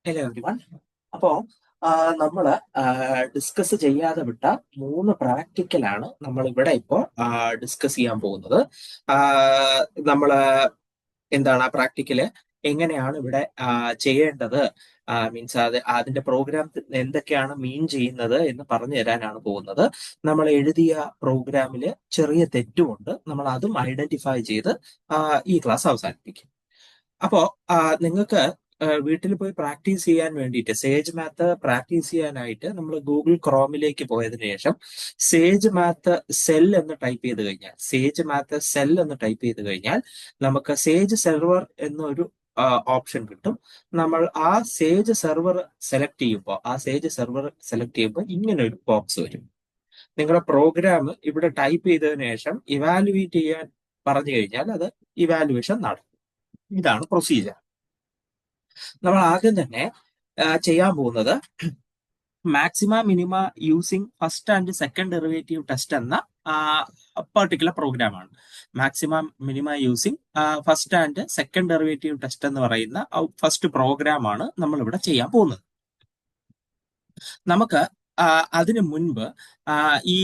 Hello everyone. അപ്പോ നമ്മൾ discuss ചെയ്യാതെ വിട്ട 3 പ്രാക്ടിക്കലാണ് നമ്മൾ ഇവിടെ ഇപ്പോൾ ഡിസ്കസ് ചെയ്യാൻ പോകുന്നത്. നമ്മൾ എന്താണ് ആ പ്രാക്ടിക്കല് എങ്ങനെയാണ് ഇവിടെ ചെയ്യേണ്ടത്, മീൻസ് അതിന്റെ പ്രോഗ്രാം എന്തൊക്കെയാണ് മീൻ ചെയ്യുന്നത് എന്ന് പറഞ്ഞു തരാനാണ് പോകുന്നത്. നമ്മൾ എഴുതിയ പ്രോഗ്രാമിൽ ചെറിയ തെറ്റുമുണ്ട്, നമ്മൾ അതും ഐഡന്റിഫൈ ചെയ്ത് ഈ ക്ലാസ് അവസാനിപ്പിക്കും. അപ്പോ നിങ്ങൾക്ക് വീട്ടിൽ പോയി പ്രാക്ടീസ് ചെയ്യാൻ വേണ്ടിയിട്ട് സേജ് മാത്ത് പ്രാക്ടീസ് ചെയ്യാനായിട്ട് നമ്മൾ ഗൂഗിൾ ക്രോമിലേക്ക് പോയതിനു ശേഷം സേജ് മാത്ത് സെൽ എന്ന് ടൈപ്പ് ചെയ്ത് കഴിഞ്ഞാൽ നമുക്ക് സേജ് സെർവർ എന്നൊരു ഓപ്ഷൻ കിട്ടും. നമ്മൾ ആ സേജ് സെർവർ സെലക്ട് ചെയ്യുമ്പോൾ ഇങ്ങനെ ഒരു ബോക്സ് വരും. നിങ്ങളുടെ പ്രോഗ്രാം ഇവിടെ ടൈപ്പ് ചെയ്തതിനു ശേഷം ഇവാലുവേറ്റ് ചെയ്യാൻ പറഞ്ഞു കഴിഞ്ഞാൽ അത് ഇവാലുവേഷൻ നടക്കും. ഇതാണ് പ്രൊസീജിയർ. നമ്മൾ ആദ്യം തന്നെ ചെയ്യാൻ പോകുന്നത് maxima minima using first and second derivative test എന്ന പർട്ടിക്കുലർ പ്രോഗ്രാമാണ്. Maxima minima using first and second derivative test എന്ന് പറയുന്ന ഫസ്റ്റ് പ്രോഗ്രാമാണ് നമ്മൾ ഇവിടെ ചെയ്യാൻ പോകുന്നത്. നമുക്ക് അതിനു മുൻപ് ഈ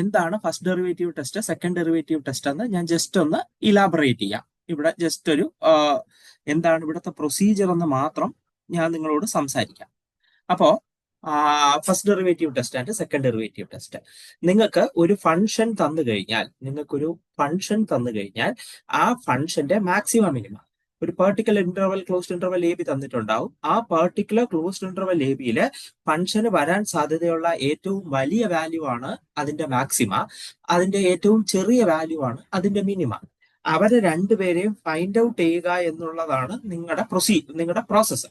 എന്താണ് first derivative test, second derivative test എന്ന് ഞാൻ ജസ്റ്റ് ഒന്ന് ഇലാബറേറ്റ് ചെയ്യാം. ഇവിടെ ജസ്റ്റ് ഒരു എന്താണ് ഇവിടുത്തെ പ്രൊസീജിയർ എന്ന് മാത്രം ഞാൻ നിങ്ങളോട് സംസാരിക്കാം. അപ്പോ first derivative test and second derivative test, നിങ്ങൾക്ക് ഒരു ഫംഗ്ഷൻ തന്നു കഴിഞ്ഞാൽ ആ ഫംഗ്ഷന്റെ മാക്സിമം മിനിമം ഒരു particular interval closed interval A B തന്നിട്ടുണ്ടാവും. ആ പെർട്ടിക്കുലർ ക്ലോസ്ഡ് ഇന്റർവൽ എ ബിയില് ഫംഗ്ഷന് വരാൻ സാധ്യതയുള്ള ഏറ്റവും വലിയ വാല്യൂ ആണ് അതിന്റെ മാക്സിമ, അതിന്റെ ഏറ്റവും ചെറിയ വാല്യൂ ആണ് അതിന്റെ മിനിമ. അവരെ രണ്ടുപേരെയും ഫൈൻഡ് ഔട്ട് ചെയ്യുക എന്നുള്ളതാണ് നിങ്ങളുടെ പ്രോസസ്സ്.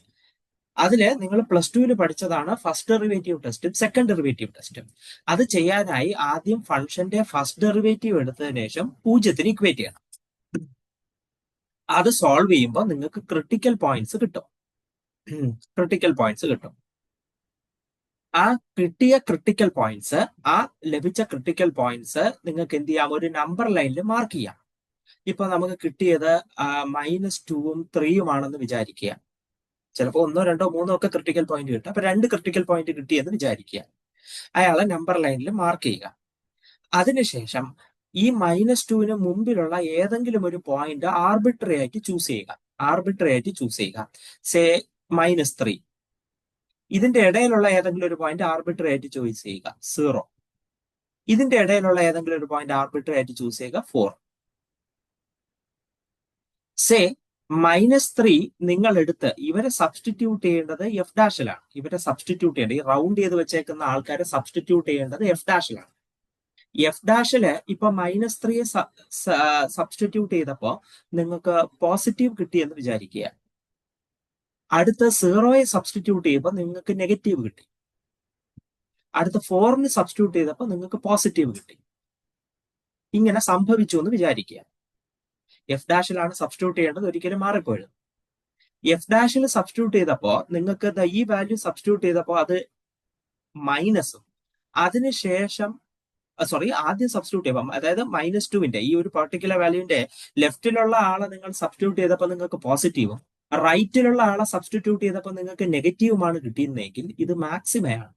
അതില് നിങ്ങൾ +2 പഠിച്ചതാണ് ഫസ്റ്റ് ഡെറിവേറ്റീവ് ടെസ്റ്റും സെക്കൻഡ് ഡെറിവേറ്റീവ് ടെസ്റ്റും. അത് ചെയ്യാനായി ആദ്യം ഫംഗ്ഷന്റെ ഫസ്റ്റ് ഡെറിവേറ്റീവ് എടുത്തതിനു ശേഷം 0ന് ഇക്വേറ്റ് ചെയ്യണം. അത് സോൾവ് ചെയ്യുമ്പോൾ നിങ്ങൾക്ക് ക്രിട്ടിക്കൽ പോയിന്റ്സ് കിട്ടും. ആ ലഭിച്ച ക്രിട്ടിക്കൽ പോയിന്റ്സ് നിങ്ങൾക്ക് എന്ത് ചെയ്യാം, ഒരു നമ്പർ ലൈനിൽ മാർക്ക് ചെയ്യാം. ഇപ്പൊ നമുക്ക് കിട്ടിയത് -2ഉം 3ഉം ആണെന്ന് വിചാരിക്കുക. ചിലപ്പോൾ 1, 2, 3 ഒക്കെ ക്രിട്ടിക്കൽ പോയിന്റ് കിട്ടും. അപ്പൊ 2 ക്രിട്ടിക്കൽ പോയിന്റ് കിട്ടിയെന്ന് വിചാരിക്കുക. അയാളെ നമ്പർ ലൈനിൽ മാർക്ക് ചെയ്യുക. അതിനുശേഷം ഈ -2ന് മുമ്പിലുള്ള ഏതെങ്കിലും ഒരു പോയിന്റ് ആർബിട്രറി ആയിട്ട് ചൂസ് ചെയ്യുക. സേ -3. ഇതിന്റെ ഇടയിലുള്ള ഏതെങ്കിലും ഒരു പോയിന്റ് ആർബിട്രറി ആയിട്ട് ചൂസ് ചെയ്യുക, 0. ഇതിന്റെ ഇടയിലുള്ള ഏതെങ്കിലും ഒരു പോയിന്റ് ആർബിട്രറി ആയിട്ട് ചൂസ് ചെയ്യുക, 4. സേ -3 നിങ്ങൾ എടുത്ത് ഇവരെ സബ്സ്റ്റിറ്റ്യൂട്ട് ചെയ്യേണ്ടത് എഫ് ഡാഷിലാണ്. ഈ റൗണ്ട് ചെയ്ത് വെച്ചേക്കുന്ന ആൾക്കാരെ സബ്സ്റ്റിറ്റ്യൂട്ട് ചെയ്യേണ്ടത് എഫ് ഡാഷിലാണ്. എഫ് ഡാഷില് ഇപ്പൊ -3യെ സബ്സ്റ്റിറ്റ്യൂട്ട് ചെയ്തപ്പോ നിങ്ങൾക്ക് പോസിറ്റീവ് കിട്ടിയെന്ന് വിചാരിക്കുക. അടുത്ത 0യെ സബ്സ്റ്റിറ്റ്യൂട്ട് ചെയ്യുമ്പോൾ നിങ്ങൾക്ക് നെഗറ്റീവ് കിട്ടി. അടുത്ത 4ന് സബ്സ്റ്റിറ്റ്യൂട്ട് ചെയ്തപ്പോൾ നിങ്ങൾക്ക് പോസിറ്റീവ് കിട്ടി. ഇങ്ങനെ സംഭവിച്ചു എന്ന് വിചാരിക്കുക. എഫ് ഡാഷിലാണ് സബ്സ്റ്റിറ്റ്യൂട്ട് ചെയ്യേണ്ടത്, ഒരിക്കലും മാറിപ്പോയത്. എഫ് ഡാഷിൽ സബ്സ്റ്റിറ്റ്യൂട്ട് ചെയ്തപ്പോ നിങ്ങൾക്ക് ഈ വാല്യൂ സബ്സ്റ്റിറ്റ്യൂട്ട് ചെയ്തപ്പോ അത് മൈനസും, അതിനുശേഷം ആദ്യം സബ്സ്റ്റിറ്റ്യൂട്ട് ചെയ്യുമ്പോൾ, അതായത് -2ന്റെ ഈ ഒരു പർട്ടിക്കുലർ വാല്യൂന്റെ ലെഫ്റ്റിലുള്ള ആളെ നിങ്ങൾ സബ്സ്റ്റിറ്റ്യൂട്ട് ചെയ്തപ്പോൾ നിങ്ങൾക്ക് പോസിറ്റീവും, റൈറ്റിലുള്ള ആളെ സബ്സ്റ്റിറ്റ്യൂട്ട് ചെയ്തപ്പോൾ നിങ്ങൾക്ക് നെഗറ്റീവുമാണ് കിട്ടിയിരുന്നെങ്കിൽ ഇത് മാക്സിമയാണ്.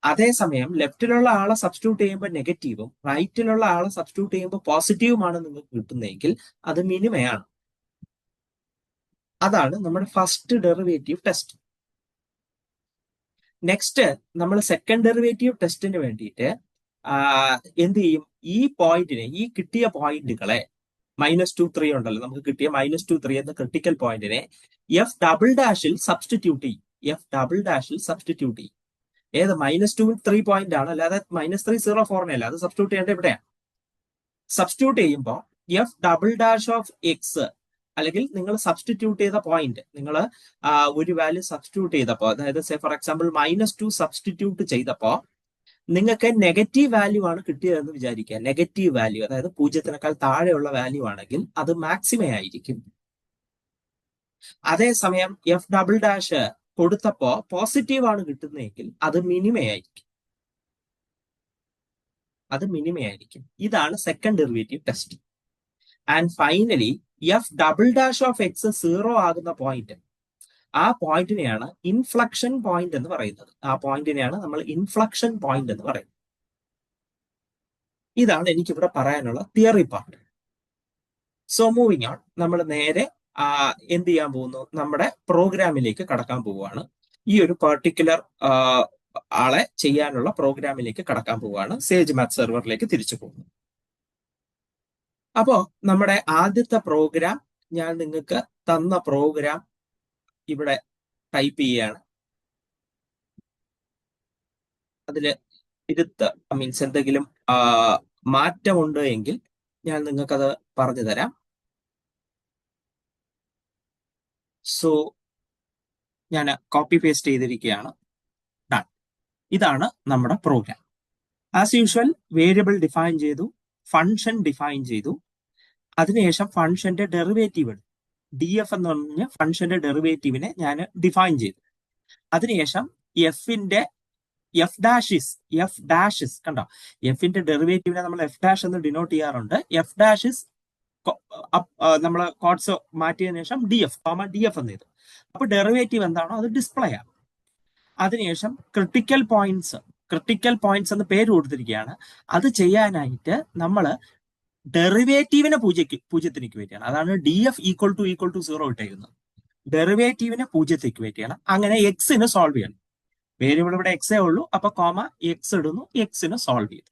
അതേസമയം ലെഫ്റ്റിലുള്ള ആളെ സബ്സ്റ്റിറ്റ്യൂട്ട് ചെയ്യുമ്പോൾ നെഗറ്റീവും, റൈറ്റിലുള്ള ആളെ സബ്സ്റ്റിറ്റ്യൂട്ട് ചെയ്യുമ്പോൾ പോസിറ്റീവുമാണ് നിങ്ങൾക്ക് കിട്ടുന്നതെങ്കിൽ അത് മിനിമയാണ്. അതാണ് നമ്മുടെ ഫസ്റ്റ് ഡെറിവേറ്റീവ് ടെസ്റ്റ്. നെക്സ്റ്റ് നമ്മൾ സെക്കൻഡ് ഡെറിവേറ്റീവ് ടെസ്റ്റിന് വേണ്ടിയിട്ട് എന്ത് ചെയ്യും, ഈ കിട്ടിയ പോയിന്റുകളെ -2, 3 ഉണ്ടല്ലോ, നമുക്ക് കിട്ടിയ -2, 3 എന്ന ക്രിട്ടിക്കൽ പോയിന്റിനെ എഫ് ഡബിൾ ഡാഷിൽ സബ്സ്റ്റിറ്റ്യൂട്ട് ചെയ്യും. ഏത് -2, 3 പോയിന്റ് ആണ്, അല്ലാതെ -3, 0, 4 അല്ല. അത് സബ്സ്റ്റിറ്റ്യൂട്ട് ചെയ്യേണ്ട ഇവിടെയാണ്. സബ്സ്റ്റിറ്റ്യൂട്ട് ചെയ്യുമ്പോൾ F double dash of X, അല്ലെങ്കിൽ നിങ്ങൾ സബ്സ്റ്റിറ്റ്യൂട്ട് ചെയ്ത പോയിന്റ്, നിങ്ങൾ ഒരു വാല്യൂ സബ്സ്റ്റിറ്റ്യൂട്ട് ചെയ്തപ്പോൾ, അതായത് ഫോർ എക്സാമ്പിൾ -2 സബ്സ്റ്റിറ്റ്യൂട്ട് ചെയ്തപ്പോൾ നിങ്ങൾക്ക് നെഗറ്റീവ് വാല്യൂ ആണ് കിട്ടിയതെന്ന് വിചാരിക്കുക. നെഗറ്റീവ് വാല്യൂ, അതായത് 0-നേക്കാൾ താഴെയുള്ള വാല്യൂ ആണെങ്കിൽ അത് മാക്സിമ ആയിരിക്കും. അതേസമയം എഫ് ഡബിൾ ഡാഷ് കൊടുത്തപ്പോ പോസിറ്റീവ് ആണ് കിട്ടുന്നതെങ്കിൽ അത് മിനിമയായിരിക്കും. ഇതാണ് second derivative test. And finally F double dash of X 0 ആകുന്ന പോയിന്റ്, ആ പോയിന്റിനെയാണ് ഇൻഫ്ലക്ഷൻ പോയിന്റ് എന്ന് പറയുന്നത്. ആ പോയിന്റിനെയാണ് നമ്മൾ ഇൻഫ്ലക്ഷൻ പോയിന്റ് എന്ന് പറയുന്നത്. ഇതാണ് എനിക്കിവിടെ പറയാനുള്ള theory part. So moving on, നമ്മൾ നേരെ എന്ത് ചെയ്യാൻ പോകുന്നു, നമ്മുടെ പ്രോഗ്രാമിലേക്ക് കടക്കാൻ പോവുകയാണ്. ഈ ഒരു പെർട്ടിക്കുലർ ആളെ ചെയ്യാനുള്ള പ്രോഗ്രാമിലേക്ക് കടക്കാൻ പോവുകയാണ്. സേജ് മാത്ത് സെർവറിലേക്ക് തിരിച്ചു പോകുന്നു. അപ്പോ നമ്മുടെ ആദ്യത്തെ പ്രോഗ്രാം, ഞാൻ നിങ്ങൾക്ക് തന്ന പ്രോഗ്രാം ഇവിടെ ടൈപ്പ് ചെയ്യാണ്. അതില് മീൻസ് എന്തെങ്കിലും മാറ്റമുണ്ട് എങ്കിൽ ഞാൻ നിങ്ങൾക്കത് പറഞ്ഞു തരാം. സോ ഞാൻ കോപ്പി പേസ്റ്റ് ചെയ്തിരിക്കുകയാണ്. ഡൺ. ഇതാണ് നമ്മുടെ program. As usual variable define ചെയ്തു, ഫംഗ്ഷൻ ഡിഫൈൻ ചെയ്തു, അതിനുശേഷം ഫംഗ്ഷന്റെ ഡെറിവേറ്റീവ് ഡി എഫ് എന്ന് പറഞ്ഞ ഫംഗ്ഷന്റെ ഡെറിവേറ്റീവിനെ ഞാൻ ഡിഫൈൻ ചെയ്തു. അതിനുശേഷം എഫ് ഡാഷ് കണ്ടോ, എഫിന്റെ ഡെറിവേറ്റീവിനെ നമ്മൾ എഫ് ഡാഷ് എന്ന് ഡിനോട്ട് ചെയ്യാറുണ്ട്. എഫ് ഡാഷ് നമ്മൾ കോഡ്സ് മാറ്റിയതിനു ശേഷം ഡി എഫ് എന്ന് ചെയ്തു. അപ്പൊ ഡെറിവേറ്റീവ് എന്താണോ അത് ഡിസ്പ്ലേ ആകും. അതിനുശേഷം ക്രിട്ടിക്കൽ പോയിന്റ്സ് എന്ന് പേര് കൊടുത്തിരിക്കുകയാണ്. അത് ചെയ്യാനായിട്ട് നമ്മൾ ഡെറിവേറ്റീവിനെ പൂജ്യത്തിന് ഇക്വേറ്റ് ചെയ്യണം. അതാണ് ഡി എഫ് ഈക്വൽ ടു 0 ഇട്ടേക്കുന്നത്. ഡെറിവേറ്റീവിനെ പൂജ്യത്തിന് ഇക്വേറ്റ് ചെയ്യണം. അങ്ങനെ എക്സിന് സോൾവ് ചെയ്യണം. വേരിയബിൾ ഇവിടെ എക്സേ ഉള്ളൂ, അപ്പൊ കോമ എക്സ് ഇടുന്നു, എക്സിന് സോൾവ് ചെയ്തു.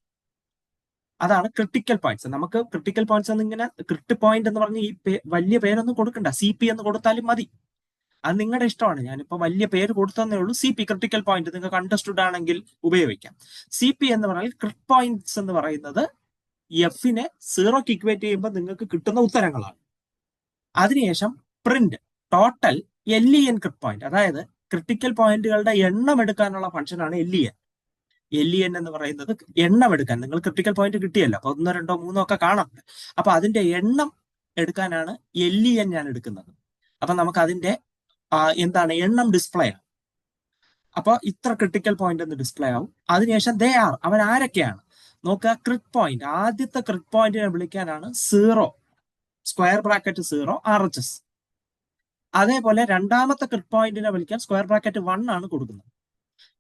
അതാണ് ക്രിട്ടിക്കൽ പോയിന്റ്സ്. നമുക്ക് ക്രിട്ടിക്കൽ പോയിന്റ്സ് എന്ന് ഇങ്ങനെ ക്രിട്ട് പോയിന്റ് എന്ന് പറഞ്ഞ് ഈ വലിയ പേരൊന്നും കൊടുക്കണ്ട, സി പി എന്ന് കൊടുത്താലും മതി. അത് നിങ്ങളുടെ ഇഷ്ടമാണ്. ഞാനിപ്പോ വലിയ പേര് കൊടുത്തതേ ഉള്ളൂ. സി പി ക്രിട്ടിക്കൽ പോയിന്റ് നിങ്ങൾക്ക് അണ്ടർസ്റ്റുഡ് ആണെങ്കിൽ ഉപയോഗിക്കാം. സി പി എന്ന് പറഞ്ഞാൽ ക്രിട്ട് പോയിന്റ്സ് എന്ന് പറയുന്നത് എഫിനെ 0ക്ക് ഇക്വേറ്റ് ചെയ്യുമ്പോൾ നിങ്ങൾക്ക് കിട്ടുന്ന ഉത്തരങ്ങളാണ്. അതിനുശേഷം പ്രിന്റ് ടോട്ടൽ LEN ക്രിട്ട് പോയിന്റ്, അതായത് ക്രിട്ടിക്കൽ പോയിന്റുകളുടെ എണ്ണം എടുക്കാനുള്ള ഫംഗ്ഷനാണ് LEN. LEN എന്ന് പറയുന്നത് എണ്ണം എടുക്കാൻ, നിങ്ങൾ ക്രിട്ടിക്കൽ പോയിന്റ് കിട്ടിയല്ലോ, അപ്പൊ 1, 2, 3 ഒക്കെ കാണാം. അപ്പൊ അതിന്റെ എണ്ണം എടുക്കാനാണ് LEN ഞാൻ എടുക്കുന്നത്. അപ്പൊ നമുക്ക് അതിന്റെ എന്താണ് എണ്ണം ഡിസ്പ്ലേ ആവും. അപ്പൊ ഇത്ര ക്രിട്ടിക്കൽ പോയിന്റ് എന്ന് ഡിസ്പ്ലേ ആവും. അതിനുശേഷം അവൻ ആരൊക്കെയാണ് നോക്കുക. ക്രിട്ട് പോയിന്റ്, ആദ്യത്തെ ക്രിട്ട് പോയിന്റിനെ വിളിക്കാനാണ് 0 സ്ക്വയർ ബ്രാക്കറ്റ് 0 RHS. അതേപോലെ രണ്ടാമത്തെ ക്രിട്ട് പോയിന്റിനെ വിളിക്കാൻ സ്ക്വയർ ബ്രാക്കറ്റ് 1 ആണ് കൊടുക്കുന്നത്.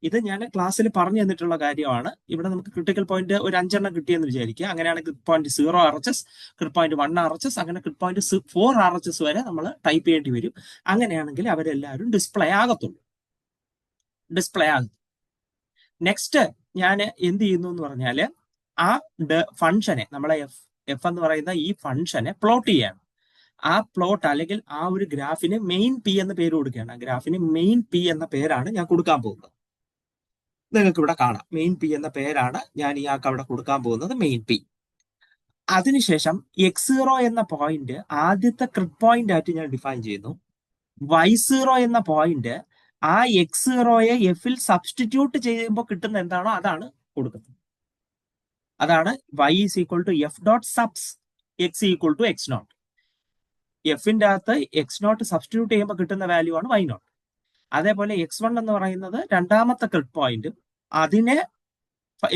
ഇത് ഞാൻ ക്ലാസ്സിൽ പറഞ്ഞു തന്നിട്ടുള്ള കാര്യമാണ്. ഇവിടെ നമുക്ക് ക്രിട്ടിക്കൽ പോയിന്റ് ഒരു 5 എണ്ണം കിട്ടിയെന്ന് വിചാരിക്കുക. അങ്ങനെയാണ് ക്രിട്ട് പോയിന്റ് 0 RHS, ക്രിട്ട് പോയിന്റ് 1 RHS, അങ്ങനെ ക്രിട്ട് പോയിന്റ് 4 RHS വരെ നമ്മൾ ടൈപ്പ് ചെയ്യേണ്ടി വരും. അങ്ങനെയാണെങ്കിൽ അവരെല്ലാവരും ഡിസ്പ്ലേ ആകും. നെക്സ്റ്റ് ഞാൻ എന്ത് ചെയ്യുന്നു എന്ന് പറഞ്ഞാൽ, ആ ഫംഗ്ഷനെ നമ്മളെ എഫ് എന്ന് പറയുന്ന ഈ ഫംഗ്ഷനെ പ്ലോട്ട് ചെയ്യാണ്. ആ പ്ലോട്ട് അല്ലെങ്കിൽ ആ ഒരു ഗ്രാഫിന് മെയിൻ പി എന്ന പേര് കൊടുക്കുകയാണ്. ആ ഗ്രാഫിന് മെയിൻ പി എന്ന പേരാണ് ഞാൻ കൊടുക്കാൻ പോകുന്നത്. നിങ്ങൾക്ക് ഇവിടെ കാണാം, മെയിൻ പി എന്ന പേരാണ് ഞാൻ ഇയാൾക്ക് അവിടെ കൊടുക്കാൻ പോകുന്നത്, മെയിൻ പി. അതിനുശേഷം x0 എന്ന പോയിന്റ് ആദ്യത്തെ ക്രിട്ട് പോയിന്റ് ആയിട്ട് ഞാൻ ഡിഫൈൻ ചെയ്യുന്നു. y0 എന്ന പോയിന്റ് ആ x0യെ എഫിൽ സബ്സ്റ്റിറ്റ്യൂട്ട് ചെയ്യുമ്പോൾ കിട്ടുന്ന എന്താണോ അതാണ് കൊടുക്കുന്നത്. അതാണ് y is equal to F dot subs x equal to x0. എഫിന്റെ അകത്ത് x0 സബ്സ്റ്റിറ്റ്യൂട്ട് ചെയ്യുമ്പോൾ കിട്ടുന്ന വാല്യൂ ആണ് y0. അതേപോലെ x1 എന്ന് പറയുന്നത് രണ്ടാമത്തെ ക്രിട്ട് പോയിന്റ്, അതിനെ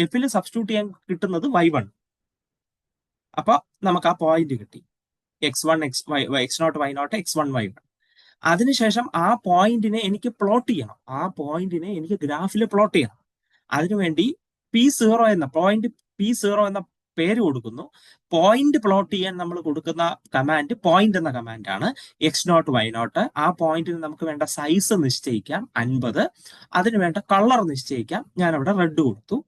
എഫിൽ സബ്സ്റ്റിറ്റ്യൂട്ട് ചെയ്യാൻ കിട്ടുന്നത് y1. അപ്പൊ നമുക്ക് ആ പോയിന്റ് കിട്ടി, x1 x0 y0 x1 y1. അതിനുശേഷം ആ പോയിന്റിനെ എനിക്ക് പ്ലോട്ട് ചെയ്യണം. ആ പോയിന്റിനെ എനിക്ക് ഗ്രാഫിൽ പ്ലോട്ട് ചെയ്യണം. അതിനുവേണ്ടി P0 എന്ന പേര് കൊടുക്കുന്നു. പോയിന്റ് പ്ലോട്ട് ചെയ്യാൻ നമ്മൾ കൊടുക്കുന്ന കമാൻഡ് പോയിന്റ് എന്ന കമാൻഡാണ്, x0 y0. ആ പോയിന്റിന് നമുക്ക് വേണ്ട സൈസ് നിശ്ചയിക്കാം 50. അതിന് വേണ്ട കളർ നിശ്ചയിക്കാം. ഞാൻ അവിടെ റെഡ് കൊടുത്തു.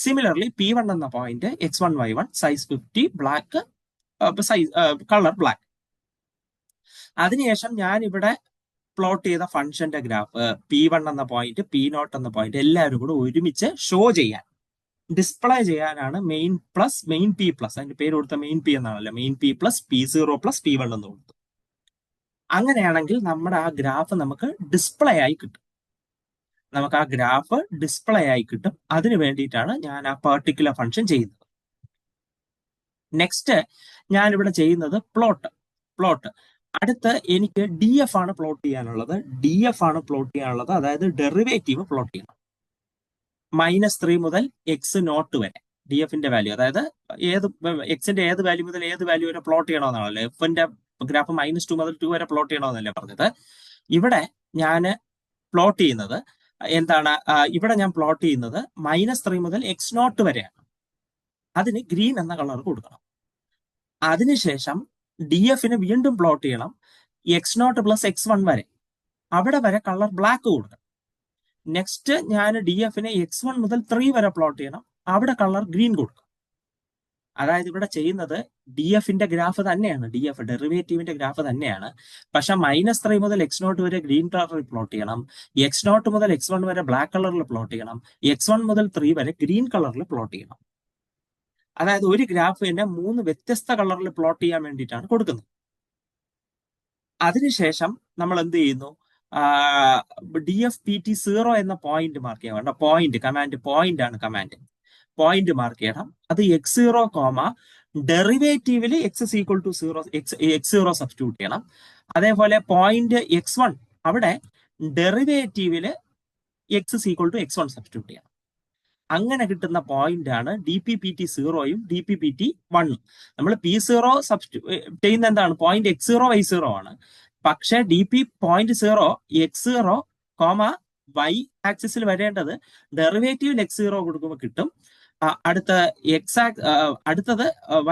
സിമിലർലി P1 എന്ന point x1 y1 size 50, black colour black. അതിനുശേഷം ഞാൻ ഇവിടെ പ്ലോട്ട് ചെയ്ത ഫംഗ്ഷന്റെ ഗ്രാഫ് P1 എന്ന പോയിന്റ്, P0 എന്ന പോയിന്റ് എല്ലാവരും കൂടെ ഒരുമിച്ച് ഷോ ചെയ്യാൻ, ഡിസ്പ്ലേ ചെയ്യാനാണ് മെയിൻ പി പ്ലസ്, അതിന്റെ പേര് കൊടുത്ത മെയിൻ പി എന്നാണല്ലോ, main P plus P0 plus P1 എന്ന് കൊടുത്തു. അങ്ങനെയാണെങ്കിൽ നമ്മുടെ ആ ഗ്രാഫ് നമുക്ക് ഡിസ്പ്ലേ ആയി കിട്ടും. അതിന് വേണ്ടിയിട്ടാണ് ഞാൻ ആ പെർട്ടിക്കുലർ ഫംഗ്ഷൻ ചെയ്യുന്നത്. നെക്സ്റ്റ് ഞാൻ ഇവിടെ ചെയ്യുന്നത് പ്ലോട്ട്. അടുത്ത് എനിക്ക് DF ആണ് പ്ലോട്ട് ചെയ്യാനുള്ളത്. അതായത് ഡെറിവേറ്റീവ് പ്ലോട്ട് ചെയ്യണം. -3 മുതൽ x0 വരെ DFന്റെ വാല്യൂ, അതായത് എക്സിന്റെ ഏത് വാല്യൂ മുതൽ ഏത് വാല്യൂ വരെ പ്ലോട്ട് ചെയ്യണമെന്നാണല്ലോ. എഫിന്റെ ഗ്രാഫ് -2 മുതൽ 2 വരെ പ്ലോട്ട് ചെയ്യണമെന്നല്ലേ പറഞ്ഞത്. ഇവിടെ ഞാൻ പ്ലോട്ട് ചെയ്യുന്നത് എന്താണ്, ഇവിടെ ഞാൻ പ്ലോട്ട് ചെയ്യുന്നത് -3 മുതൽ x0 വരെയാണ്. അതിന് ഗ്രീൻ എന്ന കളർ കൊടുക്കണം. അതിനുശേഷം DF-ന് വീണ്ടും പ്ലോട്ട് ചെയ്യണം x0 + x1 വരെ. അവിടെ വരെ കളർ ബ്ലാക്ക് കൊടുക്കണം. നെക്സ്റ്റ് ഞാൻ DF-ന് x1 മുതൽ 3 വരെ പ്ലോട്ട് ചെയ്യണം. അവിടെ കളർ ഗ്രീൻ കൊടുക്കണം. അതായത് ഇവിടെ ചെയ്യുന്നത് DF-ന്റെ ഗ്രാഫ് തന്നെയാണ്, DF ഡെറിവേറ്റീവിന്റെ ഗ്രാഫ് തന്നെയാണ്. പക്ഷെ -3 മുതൽ x0 വരെ ഗ്രീൻ കളറിൽ പ്ലോട്ട് ചെയ്യണം, x0 മുതൽ x1 വരെ ബ്ലാക്ക് കളറിൽ പ്ലോട്ട് ചെയ്യണം, x1 മുതൽ 3 വരെ ഗ്രീൻ കളറിൽ പ്ലോട്ട് ചെയ്യണം. അതായത് ഒരു ഗ്രാഫ് തന്നെ 3 വ്യത്യസ്ത കളറിൽ പ്ലോട്ട് ചെയ്യാൻ വേണ്ടിയിട്ടാണ് കൊടുക്കുന്നത്. അതിനുശേഷം നമ്മൾ എന്ത് ചെയ്യുന്നു, DF-PT0 എന്ന പോയിന്റ് മാർക്ക് ചെയ്യാൻ വേണ്ട, കമാൻഡ് പോയിന്റ് ആണ് കമാൻഡ്. പോയിന്റ് മാർക്ക് ചെയ്യണം. അത് x0, ഡെറിവേറ്റീവില് x0 സബ്സ്റ്റിറ്റ്യൂട്ട് ചെയ്യണം. അതേപോലെ പോയിന്റ് x1 അവിടെ ഡെറിവേറ്റീവില് x1 സബ്സ്റ്റിറ്റ്യൂട്ട് ചെയ്യണം. അങ്ങനെ കിട്ടുന്ന പോയിന്റ് ആണ് DP-PT0യും DP-PT1ഉം. നമ്മൾ P0 ചെയ്യുന്ന എന്താണ്, പോയിന്റ് x0 y0 ആണ്. പക്ഷെ DP.0 x0, y ആക്സിസിൽ വരേണ്ടത് ഡെറിവേറ്റീവിൽ x0 കൊടുക്കുമ്പോൾ കിട്ടും. അടുത്തത്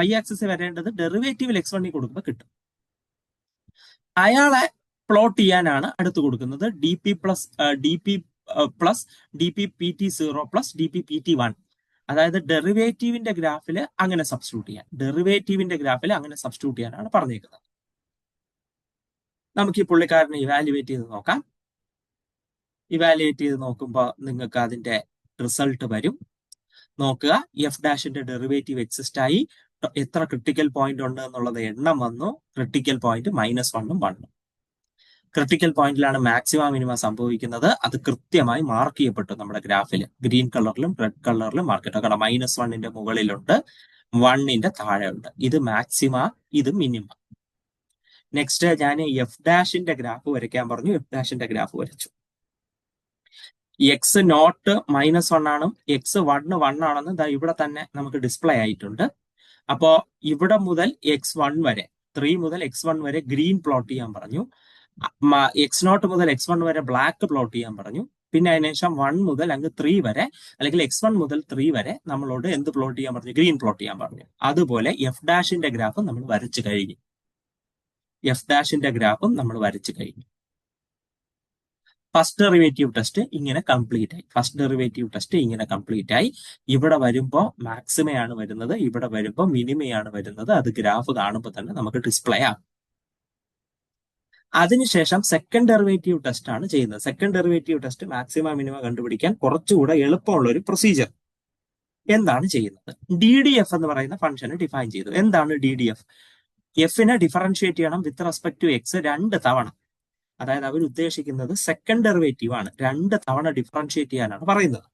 y ആക്സിസിൽ വരേണ്ടത് ഡെറിവേറ്റീവിൽ x1 കൊടുക്കുമ്പോൾ കിട്ടും. അയാളെ പ്ലോട്ട് ചെയ്യാനാണ് അടുത്ത് കൊടുക്കുന്നത് DP+DP-PT0 + DP-PT1. അതായത് ഡെറിവേറ്റീവിന്റെ ഗ്രാഫിൽ അങ്ങനെ സബ്സ്റ്റിറ്റ്യൂട്ട് ചെയ്യാനാണ് പറഞ്ഞേക്കുന്നത്. നമുക്ക് ഈ പുള്ളിക്കാരനെ ഇവാലുവേറ്റ് ചെയ്ത് നോക്കാം. ഇവാലുവേറ്റ് ചെയ്ത് നോക്കുമ്പോൾ നിങ്ങൾക്ക് അതിന്റെ റിസൾട്ട് വരും. നോക്കുക, f' ഡെറിവേറ്റീവ് എക്സിസ്റ്റ് ആയി. എത്ര ക്രിട്ടിക്കൽ പോയിന്റ് ഉണ്ട് എന്നുള്ളത് എണ്ണം വന്നു. ക്രിട്ടിക്കൽ പോയിന്റ് -1ഉം 1ഉം. ക്രിട്ടിക്കൽ പോയിന്റിലാണ് മാക്സിമം മിനിമം സംഭവിക്കുന്നത്. അത് കൃത്യമായി മാർക്ക് ചെയ്യപ്പെട്ടു നമ്മുടെ ഗ്രാഫിൽ. ഗ്രീൻ കളറിലും റെഡ് കളറിലും മാർക്ക് ചെയ്യപ്പെട്ടു. കാരണം -1ന്റെ മുകളിലുണ്ട്, 1ന്റെ താഴെ ഉണ്ട്. ഇത് മാക്സിമ, ഇത് മിനിമം. നെക്സ്റ്റ് ഞാൻ f' ഗ്രാഫ് വരയ്ക്കാൻ പറഞ്ഞു. f' ഗ്രാഫ് വരച്ചു. x0 -1 ആണ്, x1 1 ആണെന്ന് ഇവിടെ തന്നെ നമുക്ക് ഡിസ്പ്ലേ ആയിട്ടുണ്ട്. അപ്പോ ഇവിടെ മുതൽ x1 വരെ, 3 മുതൽ x1 വരെ ഗ്രീൻ പ്ലോട്ട് ചെയ്യാൻ പറഞ്ഞു. x0 മുതൽ x1 വരെ ബ്ലാക്ക് പ്ലോട്ട് ചെയ്യാൻ പറഞ്ഞു. പിന്നെ അതിനുശേഷം 1 മുതൽ അങ്ങ് 3 വരെ, അല്ലെങ്കിൽ x1 മുതൽ 3 വരെ നമ്മളോട് എന്ത് പ്ലോട്ട് ചെയ്യാൻ പറഞ്ഞു, ഗ്രീൻ പ്ലോട്ട് ചെയ്യാൻ പറഞ്ഞു. അതുപോലെ f' ഗ്രാഫ് നമ്മൾ വരച്ചു കഴിഞ്ഞു. f' ഗ്രാഫും നമ്മൾ വരച്ചു കഴിഞ്ഞു. ഫസ്റ്റ് ഡെറിവേറ്റീവ് ടെസ്റ്റ് ഇങ്ങനെ കംപ്ലീറ്റ് ആയി. ഇവിടെ വരുമ്പോൾ മാക്സിമയാണ് വരുന്നത്, ഇവിടെ വരുമ്പോൾ മിനിമയാണ് വരുന്നത്. അത് ഗ്രാഫ് കാണുമ്പോൾ തന്നെ നമുക്ക് ഡിസ്പ്ലേ ആകും. അതിനുശേഷം സെക്കൻഡ് ഡെറിവേറ്റീവ് ടെസ്റ്റ് ആണ് ചെയ്യുന്നത്. Second derivative test maximum minimum കണ്ടുപിടിക്കാൻ കുറച്ചുകൂടെ എളുപ്പമുള്ള ഒരു പ്രൊസീജിയർ. എന്താണ് ചെയ്യുന്നത്, DDF എന്ന് പറയുന്ന ഫംഗ്ഷനെ ഡിഫൈൻ ചെയ്തു. എന്താണ് DDF? എഫിനെ ഡിഫറൻഷിയേറ്റ് ചെയ്യണം വിത്ത് റെസ്പെക്ട് ടു എക്സ് 2 തവണ. അതായത് അവർ ഉദ്ദേശിക്കുന്നത് സെക്കൻഡ് ഡെറിവേറ്റീവ് ആണ്, 2 തവണ ഡിഫറൻഷിയേറ്റ് ചെയ്യാനാണ് പറയുന്നത്.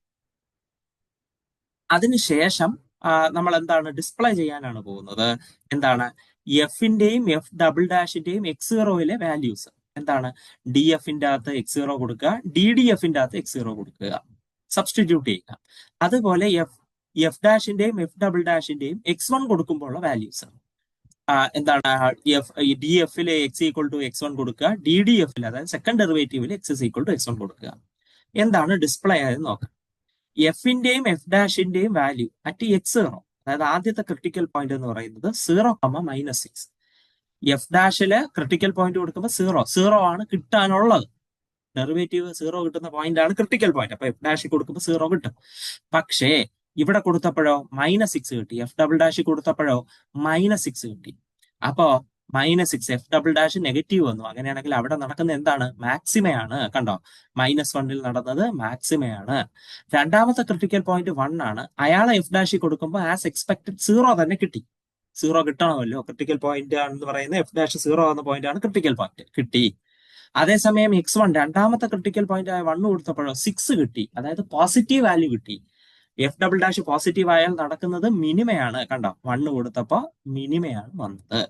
അതിനുശേഷം നമ്മൾ എന്താണ് ഡിസ്പ്ലേ ചെയ്യാനാണ് പോകുന്നത്. എന്താണ്, എഫിന്റെയും f''ന്റെയും x0യിലെ വാല്യൂസ്. എന്താണ്, DF-ന്റെ അകത്ത് x0 കൊടുക്കുക, DDF-ന്റെ അകത്ത് x0 കൊടുക്കുക, സബ്സ്റ്റിറ്റ്യൂട്ട് ചെയ്യുക. അതുപോലെ f''ന്റെയും f''ന്റെയും x1 കൊടുക്കുമ്പോഴുള്ള വാല്യൂസ്. എന്താണ്, DF-ല് x=x1 കൊടുക്കുക, DDF-ൽ അതായത് സെക്കൻഡ് ഡെറിവേറ്റീവിൽ x=x1 കൊടുക്കുക. എന്താണ് ഡിസ്പ്ലേ ആയത് നോക്കാം. എഫിന്റെയും f''ന്റെയും വാല്യൂ അറ്റ് x0, അതായത് ആദ്യത്തെ ക്രിട്ടിക്കൽ പോയിന്റ് എന്ന് പറയുന്നത് 0, -6. f''ല് ക്രിട്ടിക്കൽ പോയിന്റ് കൊടുക്കുമ്പോൾ 0 ആണ് കിട്ടാനുള്ളത്. ഡെറിവേറ്റീവ് 0 കിട്ടുന്ന പോയിന്റ് ആണ് ക്രിട്ടിക്കൽ പോയിന്റ്. അപ്പൊ f' കൊടുക്കുമ്പോൾ 0 കിട്ടും. പക്ഷേ ഇവിടെ കൊടുത്തപ്പോഴോ -6 കിട്ടി, f'' കൊടുത്തപ്പോഴോ -6 കിട്ടി. അപ്പോ -6, f'' നെഗറ്റീവ് വന്നു. അങ്ങനെയാണെങ്കിൽ അവിടെ നടക്കുന്ന എന്താണ്, മാക്സിമയാണ്. കണ്ടോ, -1ൽ നടന്നത് മാക്സിമയാണ്. രണ്ടാമത്തെ ക്രിട്ടിക്കൽ പോയിന്റ് 1 ആണ്. അയാളെ f' കൊടുക്കുമ്പോൾ ആസ് എക്സ്പെക്ടഡ് 0 തന്നെ കിട്ടി. 0 കിട്ടണമല്ലോ, ക്രിട്ടിക്കൽ പോയിന്റ് ആണെന്ന് പറയുന്നത് f' 0 ആവുന്ന പോയിന്റ് ആണ് ക്രിട്ടിക്കൽ പോയിന്റ്, കിട്ടി. അതേസമയം x1 രണ്ടാമത്തെ ക്രിട്ടിക്കൽ പോയിന്റ് ആയ 1 കൊടുത്തപ്പോഴോ 6 കിട്ടി, അതായത് പോസിറ്റീവ് വാല്യൂ കിട്ടി. f'' പോസിറ്റീവ് ആയാൽ നടക്കുന്നത് മിനിമയാണ്. കണ്ടോ, 1 കൊടുത്തപ്പോ മിനിമയാണ് വന്നത്.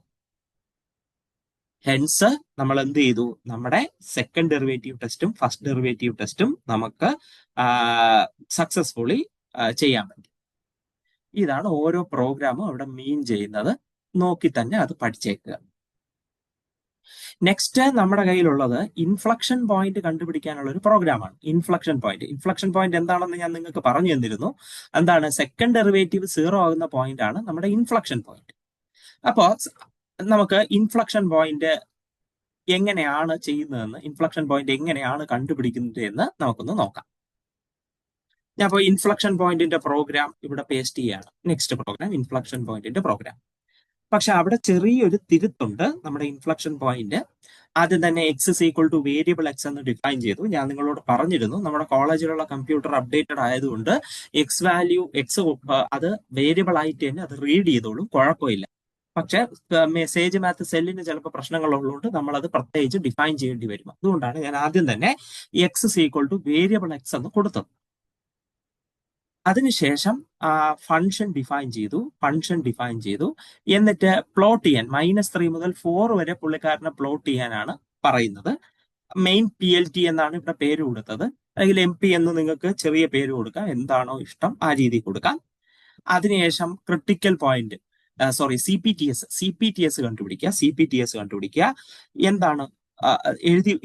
ഹെൻസ് നമ്മൾ എന്ത് ചെയ്തു, നമ്മുടെ സെക്കൻഡ് ഡെറിവേറ്റീവ് ടെസ്റ്റും ഫസ്റ്റ് ഡെറിവേറ്റീവ് ടെസ്റ്റും നമുക്ക് സക്സസ്ഫുള്ളി ചെയ്യാൻ പറ്റും. ഇതാണ് ഓരോ പ്രോഗ്രാമും അവിടെ മീൻ ചെയ്യുന്നത്. നോക്കി തന്നെ അത് പഠിച്ചേക്കുക. നെക്സ്റ്റ് നമ്മുടെ കയ്യിലുള്ളത് ഇൻഫ്ലക്ഷൻ പോയിന്റ് കണ്ടുപിടിക്കാനുള്ള ഒരു പ്രോഗ്രാമാണ് ഇൻഫ്ലക്ഷൻ പോയിന്റ്. ഇൻഫ്ലക്ഷൻ പോയിന്റ് എന്താണെന്ന് ഞാൻ നിങ്ങൾക്ക് പറഞ്ഞു തന്നിരുന്നു. എന്താണ്? സെക്കൻഡ് ഡെറിവേറ്റീവ് 0 ആകുന്ന പോയിന്റ് ആണ് നമ്മുടെ ഇൻഫ്ലക്ഷൻ പോയിന്റ്. അപ്പോൾ നമുക്ക് ഇൻഫ്ലക്ഷൻ പോയിന്റ് എങ്ങനെയാണ് ചെയ്യുന്നതെന്ന്, ഇൻഫ്ലക്ഷൻ പോയിന്റ് എങ്ങനെയാണ് കണ്ടുപിടിക്കുന്നത് എന്ന് നമുക്കൊന്ന് നോക്കാം. ഞാൻ ഇപ്പോൾ ഇൻഫ്ലക്ഷൻ പോയിന്റിന്റെ പ്രോഗ്രാം ഇവിടെ പേസ്റ്റ് ചെയ്യാണ്. നെക്സ്റ്റ് പ്രോഗ്രാം ഇൻഫ്ലക്ഷൻ പോയിന്റിന്റെ പ്രോഗ്രാം. പക്ഷെ അവിടെ ചെറിയൊരു തിരുത്തുണ്ട്. നമ്മുടെ ഇൻഫ്ലക്ഷൻ പോയിന്റ് ആദ്യം തന്നെ X is equal to variable X എന്ന് ഡിഫൈൻ ചെയ്തു. ഞാൻ നിങ്ങളോട് പറഞ്ഞിരുന്നു നമ്മുടെ കോളേജിലുള്ള കമ്പ്യൂട്ടർ അപ്ഡേറ്റഡ് ആയതുകൊണ്ട് എക്സ് വാല്യൂ എക്സ് അത് വേരിയബിൾ ആയിട്ട് തന്നെ അത് റീഡ് ചെയ്തോളും, കുഴപ്പമില്ല. പക്ഷെ മെസ്സേജ് മാത്ത് സെല്ലിന് ചിലപ്പോൾ പ്രശ്നങ്ങൾ ഉള്ളതുകൊണ്ട് നമ്മൾ അത് പ്രത്യേകിച്ച് ഡിഫൈൻ ചെയ്യേണ്ടി വരും. അതുകൊണ്ടാണ് ഞാൻ ആദ്യം തന്നെ X is equal to variable X എന്ന് കൊടുത്തത്. അതിനുശേഷം ഫംഗ്ഷൻ ഡിഫൈൻ ചെയ്തു. എന്നിട്ട് പ്ലോട്ട് ചെയ്യാൻ -3 മുതൽ 4 വരെ പുള്ളിക്കാരനെ പ്ലോട്ട് ചെയ്യാനാണ് പറയുന്നത്. മെയിൻ PLT എന്നാണ് ഇവിടെ പേര് കൊടുത്തത്. അല്ലെങ്കിൽ MP എന്ന് നിങ്ങൾക്ക് ചെറിയ പേര് കൊടുക്കാം, എന്താണോ ഇഷ്ടം ആ രീതി കൊടുക്കാം. അതിനുശേഷം ക്രിട്ടിക്കൽ പോയിന്റ് CPTS കണ്ടുപിടിക്കുക. എന്താണ്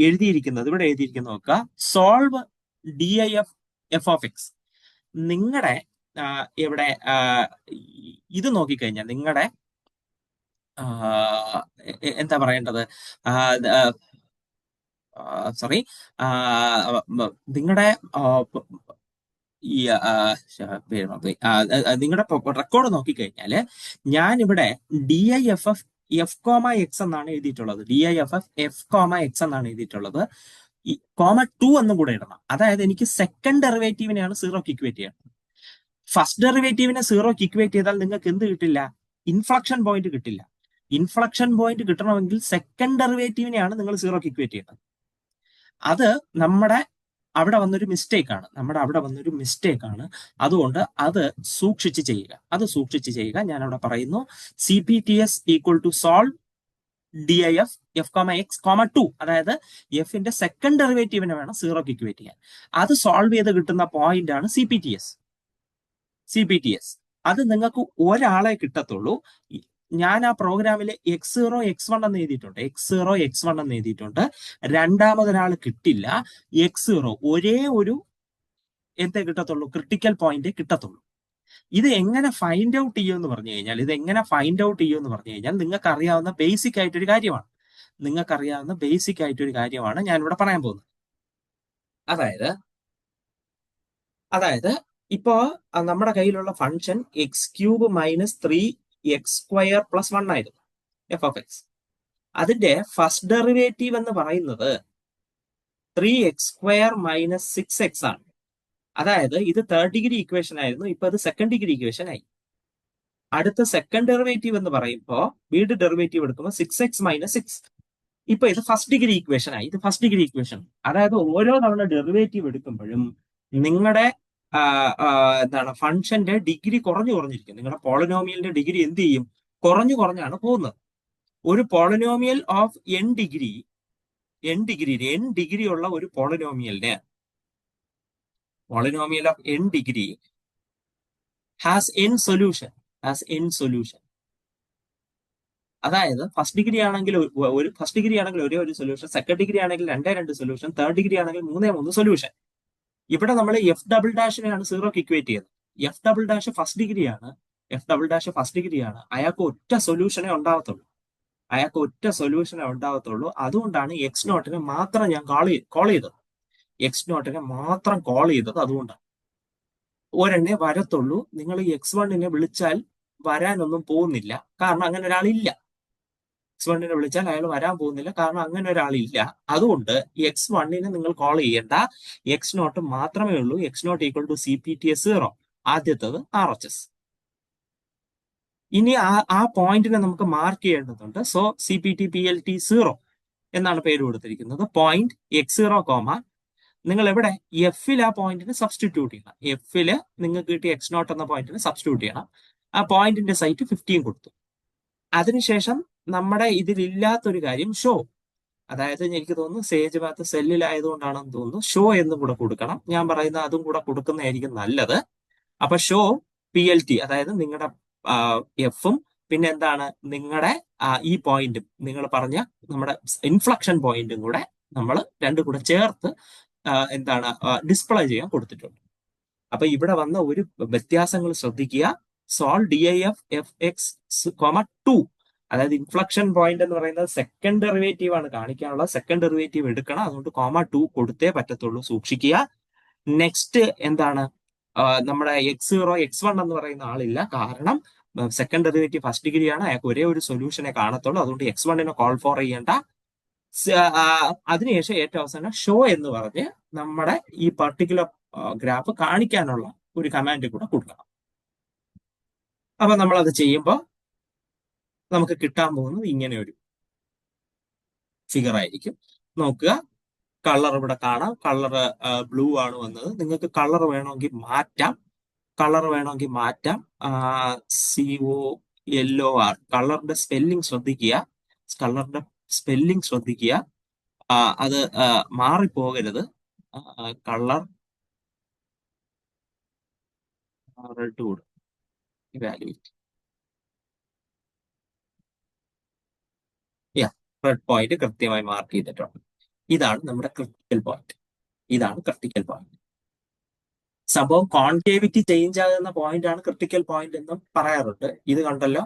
എഴുതിയിരിക്കുന്നത്? ഇവിടെ എഴുതിയിരിക്കുന്നത് നോക്കുക. Solve DIF f of x. നിങ്ങളുടെ ഇവിടെ ഇത് നോക്കിക്കഴിഞ്ഞാൽ നിങ്ങളുടെ എന്താ പറയേണ്ടത്, നിങ്ങളുടെ ഈ നിങ്ങളുടെ റെക്കോർഡ് നോക്കിക്കഴിഞ്ഞാല് ഞാൻ ഇവിടെ DIFF f,x എന്നാണ് എഴുതിയിട്ടുള്ളത്. DIFF f,x എന്നാണ് എഴുതിയിട്ടുള്ളത്. (2) എന്നും കൂടെ ഇടണം. അതായത് എനിക്ക് സെക്കൻഡ് ഡെറിവേറ്റീവിനെയാണ് 0ക്ക് ഇക്വേറ്റ് ചെയ്യണം. ഫസ്റ്റ് ഡെറിവേറ്റീവിനെ 0ക്ക് ഇക്വേറ്റ് ചെയ്താൽ നിങ്ങൾക്ക് എന്ത് കിട്ടില്ല? ഇൻഫ്ലക്ഷൻ പോയിന്റ് കിട്ടില്ല. ഇൻഫ്ലക്ഷൻ പോയിന്റ് കിട്ടണമെങ്കിൽ സെക്കൻഡ് ഡെറിവേറ്റീവിനെയാണ് നിങ്ങൾ 0ക്ക് ഇക്വേറ്റ് ചെയ്യുന്നത്. അത് നമ്മുടെ അവിടെ വന്നൊരു മിസ്റ്റേക്ക് ആണ്. അതുകൊണ്ട് അത് സൂക്ഷിച്ച് ചെയ്യുക. ഞാൻ അവിടെ പറയുന്നു CPTS equal to solve DIF f,x, 2. അതായത് എഫിന്റെ സെക്കൻഡ് ഡെറിവേറ്റീവിനെ വേണം 0ക്ക് ഇക്വേറ്റ് ചെയ്യാൻ. അത് സോൾവ് ചെയ്ത് കിട്ടുന്ന പോയിന്റ് ആണ് CPTS. അത് നിങ്ങൾക്ക് ഒരാളെ കിട്ടത്തുള്ളൂ. ഞാൻ ആ പ്രോഗ്രാമിൽ x0 x1 എന്ന് എഴുതിയിട്ടുണ്ട്. രണ്ടാമതൊരാൾ കിട്ടില്ല. x0 ഒരേ ഒരു എന്തേ കിട്ടത്തുള്ളൂ? ക്രിട്ടിക്കൽ പോയിന്റ് കിട്ടത്തുള്ളൂ. ഇത് എങ്ങനെ ഫൈൻഡ് ഔട്ട് ചെയ്യുമെന്ന് പറഞ്ഞു കഴിഞ്ഞാൽ നിങ്ങൾക്ക് അറിയാവുന്ന ബേസിക് ആയിട്ടൊരു കാര്യമാണ് ഞാൻ ഇവിടെ പറയാൻ പോകുന്നത്. അതായത് ഇപ്പോ നമ്മുടെ കയ്യിലുള്ള ഫംഗ്ഷൻ x³ - 3x² + 1 ആയിരുന്നു f(x). അതിന്റെ ഫസ്റ്റ് ഡെറിവേറ്റീവ് എന്ന് പറയുന്നത് 3x² - 6x ആണ്. അതായത് ഇത് തേർഡ് ഡിഗ്രി ഇക്വേഷൻ ആയിരുന്നു, ഇപ്പൊ അത് സെക്കൻഡ് ഡിഗ്രി ഇക്വേഷൻ ആയി. അടുത്ത സെക്കൻഡ് ഡെറിവേറ്റീവ് എന്ന് പറയുമ്പോൾ വീണ്ടും ഡെറിവേറ്റീവ് എടുക്കുമ്പോൾ 6x - 6. ഇപ്പൊ ഇത് ഫസ്റ്റ് ഡിഗ്രി ഇക്വേഷൻ ആയി. അതായത് ഓരോ തവണ ഡെറിവേറ്റീവ് എടുക്കുമ്പോഴും നിങ്ങളുടെ ഫംഗ്ഷന്റെ ഡിഗ്രി കുറഞ്ഞിരിക്കും. നിങ്ങളുടെ പോളിനോമിയലിന്റെ ഡിഗ്രി എന്ത് ചെയ്യും? കുറഞ്ഞാണ് പോകുന്നത്. ഒരു പോളിനോമിയൽ ഓഫ് n ഡിഗ്രി ഉള്ള ഒരു polynomial of n degree has n solution. അതായത് ഫസ്റ്റ് ഡിഗ്രി ആണെങ്കിൽ ഒരേ ഒരു സൊല്യൂഷൻ, സെക്കൻഡ് ഡിഗ്രി ആണെങ്കിൽ 2 സൊല്യൂഷൻ, തേർഡ് ഡിഗ്രി ആണെങ്കിൽ 3 സൊല്യൂഷൻ. ഇവിടെ നമ്മൾ f''നെയാണ് 0ക്ക് ഇക്വേറ്റ് ചെയ്തത്. f'' ഫസ്റ്റ് ഡിഗ്രിയാണ്. അയാൾക്ക് ഒറ്റ സൊല്യൂഷനേ ഉണ്ടാവത്തുള്ളൂ. അതുകൊണ്ടാണ് x0 മാത്രം ഞാൻ കോൾ ചെയ്തത്. അതുകൊണ്ടാണ് ഒരെണ്ണേ വരത്തുള്ളൂ. നിങ്ങൾ x1 വിളിച്ചാൽ വരാനൊന്നും പോകുന്നില്ല, കാരണം അങ്ങനെ ഒരാളില്ല. x1 വിളിച്ചാൽ അയാൾ വരാൻ പോകുന്നില്ല, കാരണം അങ്ങനെ ഒരാളില്ല. അതുകൊണ്ട് x1 നിങ്ങൾ കോൾ ചെയ്യേണ്ട, x0 മാത്രമേ ഉള്ളൂ. x0 equal to CPTS 0. ആദ്യത്തത് RHS. ഇനി ആ പോയിന്റിനെ നമുക്ക് മാർക്ക് ചെയ്യേണ്ടതുണ്ട്. സോ CPT PLT 0 എന്നാണ് പേര് കൊടുത്തിരിക്കുന്നത്. പോയിന്റ് x0, നിങ്ങൾ എവിടെ എഫിൽ ആ പോയിന്റിന് സബ്സ്റ്റിറ്റ്യൂട്ട് ചെയ്യണം. എഫിൽ നിങ്ങൾക്ക് കിട്ടിയ x0 എന്ന പോയിന്റിന് സബ്സ്റ്റിറ്റ്യൂട്ട് ചെയ്യണം. ആ പോയിന്റിന്റെ സൈറ്റ് 15 കൊടുത്തു. അതിനുശേഷം നമ്മുടെ ഇതിലില്ലാത്തൊരു കാര്യം ഷോ, അതായത് എനിക്ക് തോന്നുന്നു സേജ് മാത്ത് സെല്ലിലായതുകൊണ്ടാണെന്ന് തോന്നുന്നു ഷോ എന്നും കൂടെ കൊടുക്കണം. ഞാൻ പറയുന്ന അതും കൂടെ കൊടുക്കുന്നതായിരിക്കും നല്ലത്. അപ്പൊ ഷോ PLT, അതായത് നിങ്ങളുടെ എഫും പിന്നെ എന്താണ് നിങ്ങളുടെ ഈ പോയിന്റും നിങ്ങൾ പറഞ്ഞ നമ്മുടെ ഇൻഫ്ലക്ഷൻ പോയിന്റും കൂടെ നമ്മൾ രണ്ടും കൂടെ ചേർത്ത് എന്താണ് ഡിസ്പ്ലേ ചെയ്യാൻ കൊടുത്തിട്ടുണ്ട്. അപ്പൊ ഇവിടെ വന്ന ഒരു വ്യത്യാസങ്ങൾ ശ്രദ്ധിക്കുക. സോൾ DIF(f(x), 2), അതായത് ഇൻഫ്ലക്ഷൻ പോയിന്റ് എന്ന് പറയുന്നത് സെക്കൻഡ് ഡെറിവേറ്റീവ് ആണ് കാണിക്കാനുള്ളത്. സെക്കൻഡ് ഡെറിവേറ്റീവ് എടുക്കണം, അതുകൊണ്ട് (2) കൊടുത്തേ പറ്റത്തുള്ളൂ, സൂക്ഷിക്കുക. നെക്സ്റ്റ് എന്താണ്, നമ്മുടെ x0 x1 എന്ന് പറയുന്ന ആളില്ല, കാരണം സെക്കൻഡ് ഡെറിവേറ്റീവ് ഫസ്റ്റ് ഡിഗ്രി ആണ്, അയാൾക്ക് ഒരേ ഒരു സൊല്യൂഷനെ കാണത്തുള്ളൂ, അതുകൊണ്ട് x1 കോൾ ഫോർ ചെയ്യേണ്ട. അതിനുശേഷം ഏറ്റവും അവസാനം ഷോ എന്ന് പറഞ്ഞ് നമ്മുടെ ഈ പർട്ടിക്കുലർ ഗ്രാഫ് കാണിക്കാനുള്ള ഒരു കമാൻഡ് കൂടെ കൊടുക്കണം. അപ്പൊ നമ്മൾ അത് ചെയ്യുമ്പോൾ നമുക്ക് കിട്ടാൻ പോകുന്നത് ഇങ്ങനെ ഒരു ഫിഗർ ആയിരിക്കും. നോക്കുക, കളർ ഇവിടെ കാണാം, കളർ ബ്ലൂ ആണ് വന്നത്. നിങ്ങൾക്ക് കളർ വേണമെങ്കിൽ മാറ്റാം, COLOR. കളറിന്റെ സ്പെല്ലിംഗ് ശ്രദ്ധിക്കുക, അത് മാറിപ്പോകരുത്. Colour red evaluate, red point കൃത്യമായി മാർക്ക് ചെയ്തിട്ടുണ്ട്. ഇതാണ് നമ്മുടെ ക്രിട്ടിക്കൽ പോയിന്റ്. സംഭവം കോൺകേവിറ്റി ചേഞ്ച് ആകുന്ന പോയിന്റ് ആണ് ക്രിട്ടിക്കൽ പോയിന്റ് എന്നും പറയാറുണ്ട്. ഇത് കണ്ടല്ലോ,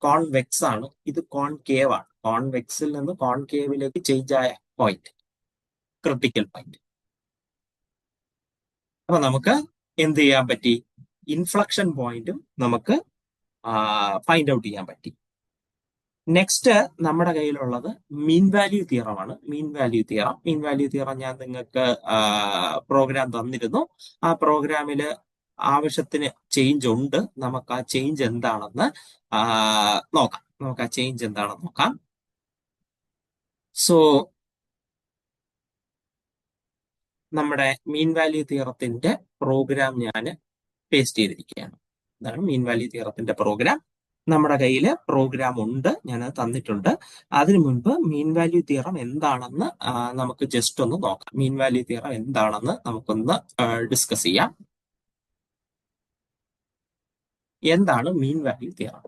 കോൺവെക്സ് ആണ്, ഇത് കോൺകേവ് ആണ്. കോൺവെക്സിൽ നിന്ന് കോൺകേവിലേക്ക് ചേഞ്ച് ആയ പോയിന്റ് ക്രിട്ടിക്കൽ പോയിന്റ്. അപ്പൊ നമുക്ക് എന്ത് ചെയ്യാൻ പറ്റി, ഇൻഫ്ലക്ഷൻ പോയിന്റും നമുക്ക് ഫൈൻഡ് ഔട്ട് ചെയ്യാൻ പറ്റി. നെക്സ്റ്റ് നമ്മുടെ കയ്യിലുള്ളത് മീൻ വാല്യൂ തിയറം ആണ്. മീൻ വാല്യൂ തിയറം ഞാൻ നിങ്ങൾക്ക് പ്രോഗ്രാം തന്നിരുന്നു. ആ പ്രോഗ്രാമില് ആവശ്യത്തിന് ചേഞ്ച് ഉണ്ട്. നമുക്ക് ആ ചേഞ്ച് എന്താണെന്ന് നോക്കാം. സോ നമ്മുടെ മീൻ വാല്യൂ തിയറത്തിന്റെ പ്രോഗ്രാം ഞാൻ പേസ്റ്റ് ചെയ്തിരിക്കുകയാണ്. ഇതാണ് മീൻ വാല്യൂ തിയറത്തിന്റെ പ്രോഗ്രാം. നമ്മുടെ കയ്യിൽ പ്രോഗ്രാം ഉണ്ട്, ഞാനത് തന്നിട്ടുണ്ട്. അതിനു മുൻപ് മീൻ വാല്യൂ തിയറം എന്താണെന്ന് നമുക്ക് ജസ്റ്റ് ഒന്ന് നോക്കാം. മീൻ വാല്യൂ തിയറം എന്താണെന്ന് നമുക്കൊന്ന് ഡിസ്കസ് ചെയ്യാം. എന്താണ് മീൻ വാല്യൂ തിയറം?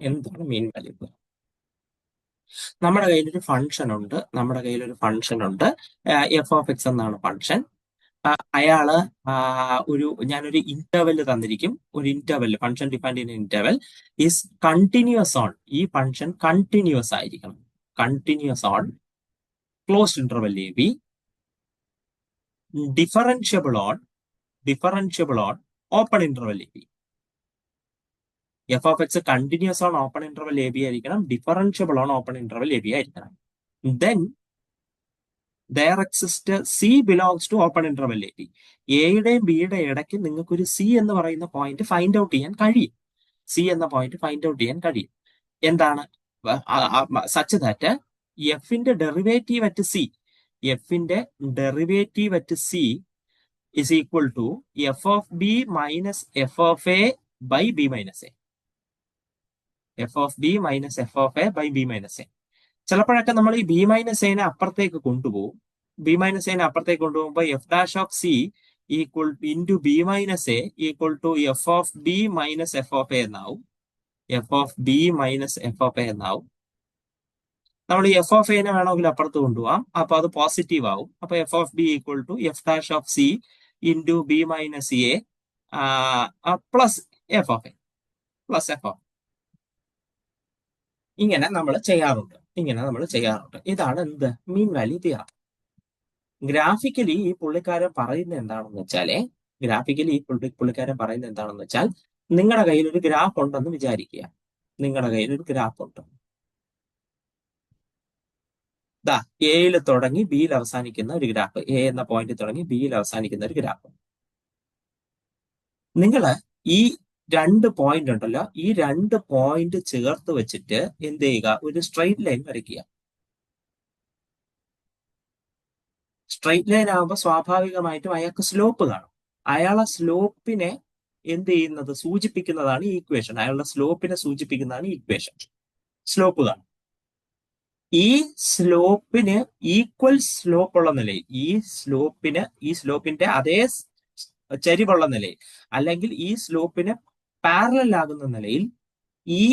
നമ്മുടെ കയ്യിലൊരു ഫംഗ്ഷൻ ഉണ്ട്, f(x) എന്നാണ് ഫംഗ്ഷൻ. അയാള് ഞാനൊരു ഇന്റർവെല് തന്നിരിക്കും. ഒരു ഇന്റർവെല്, ഫംഗ്ഷൻ ഡിഫൈൻഡ് ചെയ്യുന്ന ഇന്റർവെൽ ഈസ് കണ്ടിന്യൂസ് ഓൺ, ഈ ഫംഗ്ഷൻ കണ്ടിന്യൂസ് ആയിരിക്കണം, continuous on closed interval AB, differentiable on open interval AB. f(x) continuous on open interval AB ആയിരിക്കണം, differentiable on open interval AB ആയിരിക്കണം. Then there exists C belongs to open interval AB. എയുടെയും ബിയുടെ ഇടയ്ക്ക് നിങ്ങൾക്ക് ഒരു C എന്ന് പറയുന്ന point find out ചെയ്യാൻ കഴിയും. എന്താണ്? സച്ച് ദാറ്റ് എഫിന്റെ derivative at C is equal to f of B minus f of A by B minus A. ചിലപ്പോഴൊക്കെ നമ്മൾ ഈ B മൈനസ് എനെ അപ്പുറത്തേക്ക് കൊണ്ടുപോകും. F dash of C equal into B minus A equal to F of B minus F of A എന്നാവും. നമ്മൾ ഈ F of എനെ വേണമെങ്കിൽ അപ്പുറത്ത് കൊണ്ടുപോകാം, അപ്പൊ അത് പോസിറ്റീവ് ആവും. അപ്പൊ F of B equal to F dash of C into B minus A plus F of A. ഇങ്ങനെ നമ്മൾ ചെയ്യാറുണ്ട്. ഇതാണ് എന്ത്? Mean value theorem. ഗ്രാഫിക്കലി ഈ പുള്ളിക്കാരൻ പറയുന്നത് എന്താണെന്ന് വെച്ചാൽ, നിങ്ങളുടെ കയ്യിൽ ഒരു ഗ്രാഫ് ഉണ്ടെന്ന് വിചാരിക്കുക. എയിൽ തുടങ്ങി ബിയിൽ അവസാനിക്കുന്ന ഒരു ഗ്രാഫ്, എ എന്ന പോയിന്റിൽ തുടങ്ങി ബിയിൽ അവസാനിക്കുന്ന ഒരു ഗ്രാഫ്. നിങ്ങൾ ഈ 2 പോയിന്റ് ഉണ്ടല്ലോ, ഈ 2 പോയിന്റ് ചേർത്ത് വെച്ചിട്ട് എന്ത് ചെയ്യുക, ഒരു സ്ട്രെയിറ്റ് ലൈൻ വരയ്ക്കുക. സ്ട്രെയിറ്റ് ലൈൻ ആകുമ്പോൾ സ്വാഭാവികമായിട്ടും അയാൾക്ക് സ്ലോപ്പ് കാണും. അയാളെ സ്ലോപ്പിനെ എന്ത് ചെയ്യുന്നത്, സൂചിപ്പിക്കുന്നതാണ് ഈ ഇക്വേഷൻ. സ്ലോപ്പ് കാണും. ഈ സ്ലോപ്പിന് ഈക്വൽ സ്ലോപ്പ് ഉള്ള നിലയിൽ, ഈ സ്ലോപ്പിന്റെ അതേ ചരിവുള്ള നിലയിൽ, അല്ലെങ്കിൽ ഈ സ്ലോപ്പിന് പാരലൽ ആകുന്ന നിലയിൽ ഈ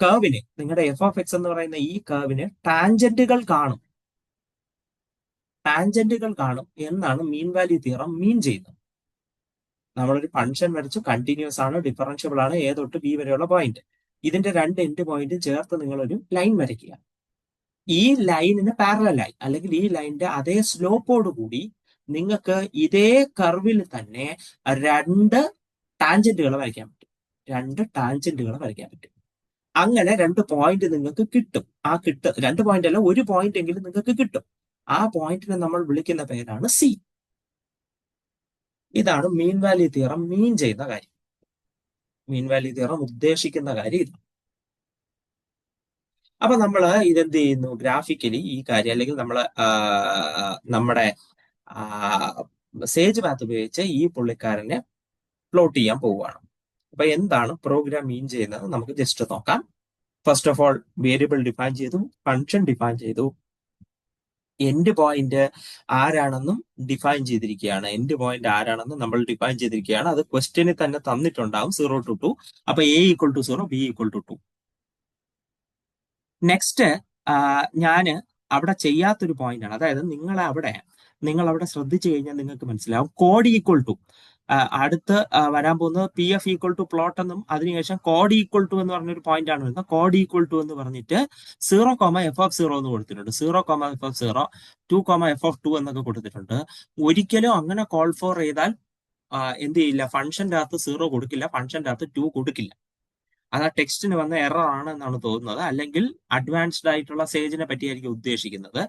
കർവിന്, നിങ്ങളുടെ എഫ് ഓഫ് എക്സ് എന്ന് പറയുന്ന ഈ കർവിന് ടാൻജന്റുകൾ കാണും എന്നാണ് മീൻ വാല്യൂ തിയറം മീൻ ചെയ്യുന്നത്. നമ്മളൊരു ഫംഗ്ഷൻ വരച്ചു, കണ്ടിന്യൂസ് ആണ്, ഡിഫറൻഷ്യബിൾ ആണ്, എ തൊട്ട് ബി വരെയുള്ള പോയിന്റ്. ഇതിന്റെ രണ്ട് എൻഡ് പോയിന്റും ചേർത്ത് നിങ്ങളൊരു ലൈൻ വരയ്ക്കുക. ഈ ലൈനിന് പാരലായി, അല്ലെങ്കിൽ ഈ ലൈനിന്റെ അതേ സ്ലോപ്പോട് കൂടി നിങ്ങൾക്ക് ഇതേ കർവിൽ തന്നെ രണ്ട് ടാൻജന്റുകൾ വരയ്ക്കാൻ പറ്റും. അങ്ങനെ രണ്ട് പോയിന്റ് നിങ്ങൾക്ക് കിട്ടും. രണ്ട് പോയിന്റ് അല്ല, ഒരു പോയിന്റ് എങ്കിലും നിങ്ങൾക്ക് കിട്ടും. ആ പോയിന്റിനെ നമ്മൾ വിളിക്കുന്ന പേരാണ് സി. ഇതാണ് മീൻ വാല്യൂ തിയറം മീൻ ചെയ്യുന്ന കാര്യം. മീൻ വാല്യൂ തിയറം ഉദ്ദേശിക്കുന്ന കാര്യം ഇത്. അപ്പൊ നമ്മൾ ഇതെന്ത് ചെയ്യുന്നു, ഗ്രാഫിക്കലി ഈ കാര്യം, അല്ലെങ്കിൽ നമ്മുടെ സേജ് മാത്ത് ഉപയോഗിച്ച് ഈ പുള്ളിക്കാരനെ പ്ലോട്ട് ചെയ്യാൻ പോവുകയാണ്. അപ്പൊ എന്താണ് പ്രോഗ്രാം മീൻ ചെയ്യുന്നത് നമുക്ക് ജസ്റ്റ് നോക്കാം. First of all variable define ചെയ്തു, ഫംഗ്ഷൻ ഡിഫൈൻ ചെയ്തു, എൻഡ് പോയിന്റ് ആരാണെന്നും ഡിഫൈൻ ചെയ്തിരിക്കുകയാണ്. നമ്മൾ ഡിഫൈൻ ചെയ്തിരിക്കുകയാണ്. അത് ക്വസ്റ്റ്യനിൽ തന്നെ തന്നിട്ടുണ്ടാവും, 0 to 2. അപ്പൊ A = 0, B = 2. നെക്സ്റ്റ് ഞാൻ അവിടെ ചെയ്യാത്തൊരു പോയിന്റ് ആണ്. അതായത് നിങ്ങൾ അവിടെ ശ്രദ്ധിച്ചു കഴിഞ്ഞാൽ നിങ്ങൾക്ക് മനസ്സിലാവും, കോഡ് ഈക്വൽ ടു, അടുത്ത് വരാൻ പോകുന്നത് PF = പ്ലോട്ട് എന്നും അതിനുശേഷം കോഡ് ഈക്വൽ ടു എന്ന് പറഞ്ഞൊരു പോയിന്റ് ആണ് വരുന്നത്. കോഡ് ഈക്വൽ ടു എന്ന് പറഞ്ഞിട്ട് 0,f(0) എന്ന് കൊടുത്തിട്ടുണ്ട്. 0,f(0), 2,f(2) എന്നൊക്കെ കൊടുത്തിട്ടുണ്ട്. ഒരിക്കലും അങ്ങനെ കോൾ ഫോർ ചെയ്താൽ എന്ത് ചെയ്യില്ല, ഫംഗ്ഷന്റെ അകത്ത് 0 കൊടുക്കില്ല, ഫംഗ്ഷന്റെ അകത്ത് 2 കൊടുക്കില്ല. അത് ആ ടെക്സ്റ്റിന് വന്ന എറർ ആണ് എന്നാണ് തോന്നുന്നത്. അല്ലെങ്കിൽ അഡ്വാൻസ്ഡ് ആയിട്ടുള്ള സേജിനെ പറ്റിയായിരിക്കും ഉദ്ദേശിക്കുന്നത്.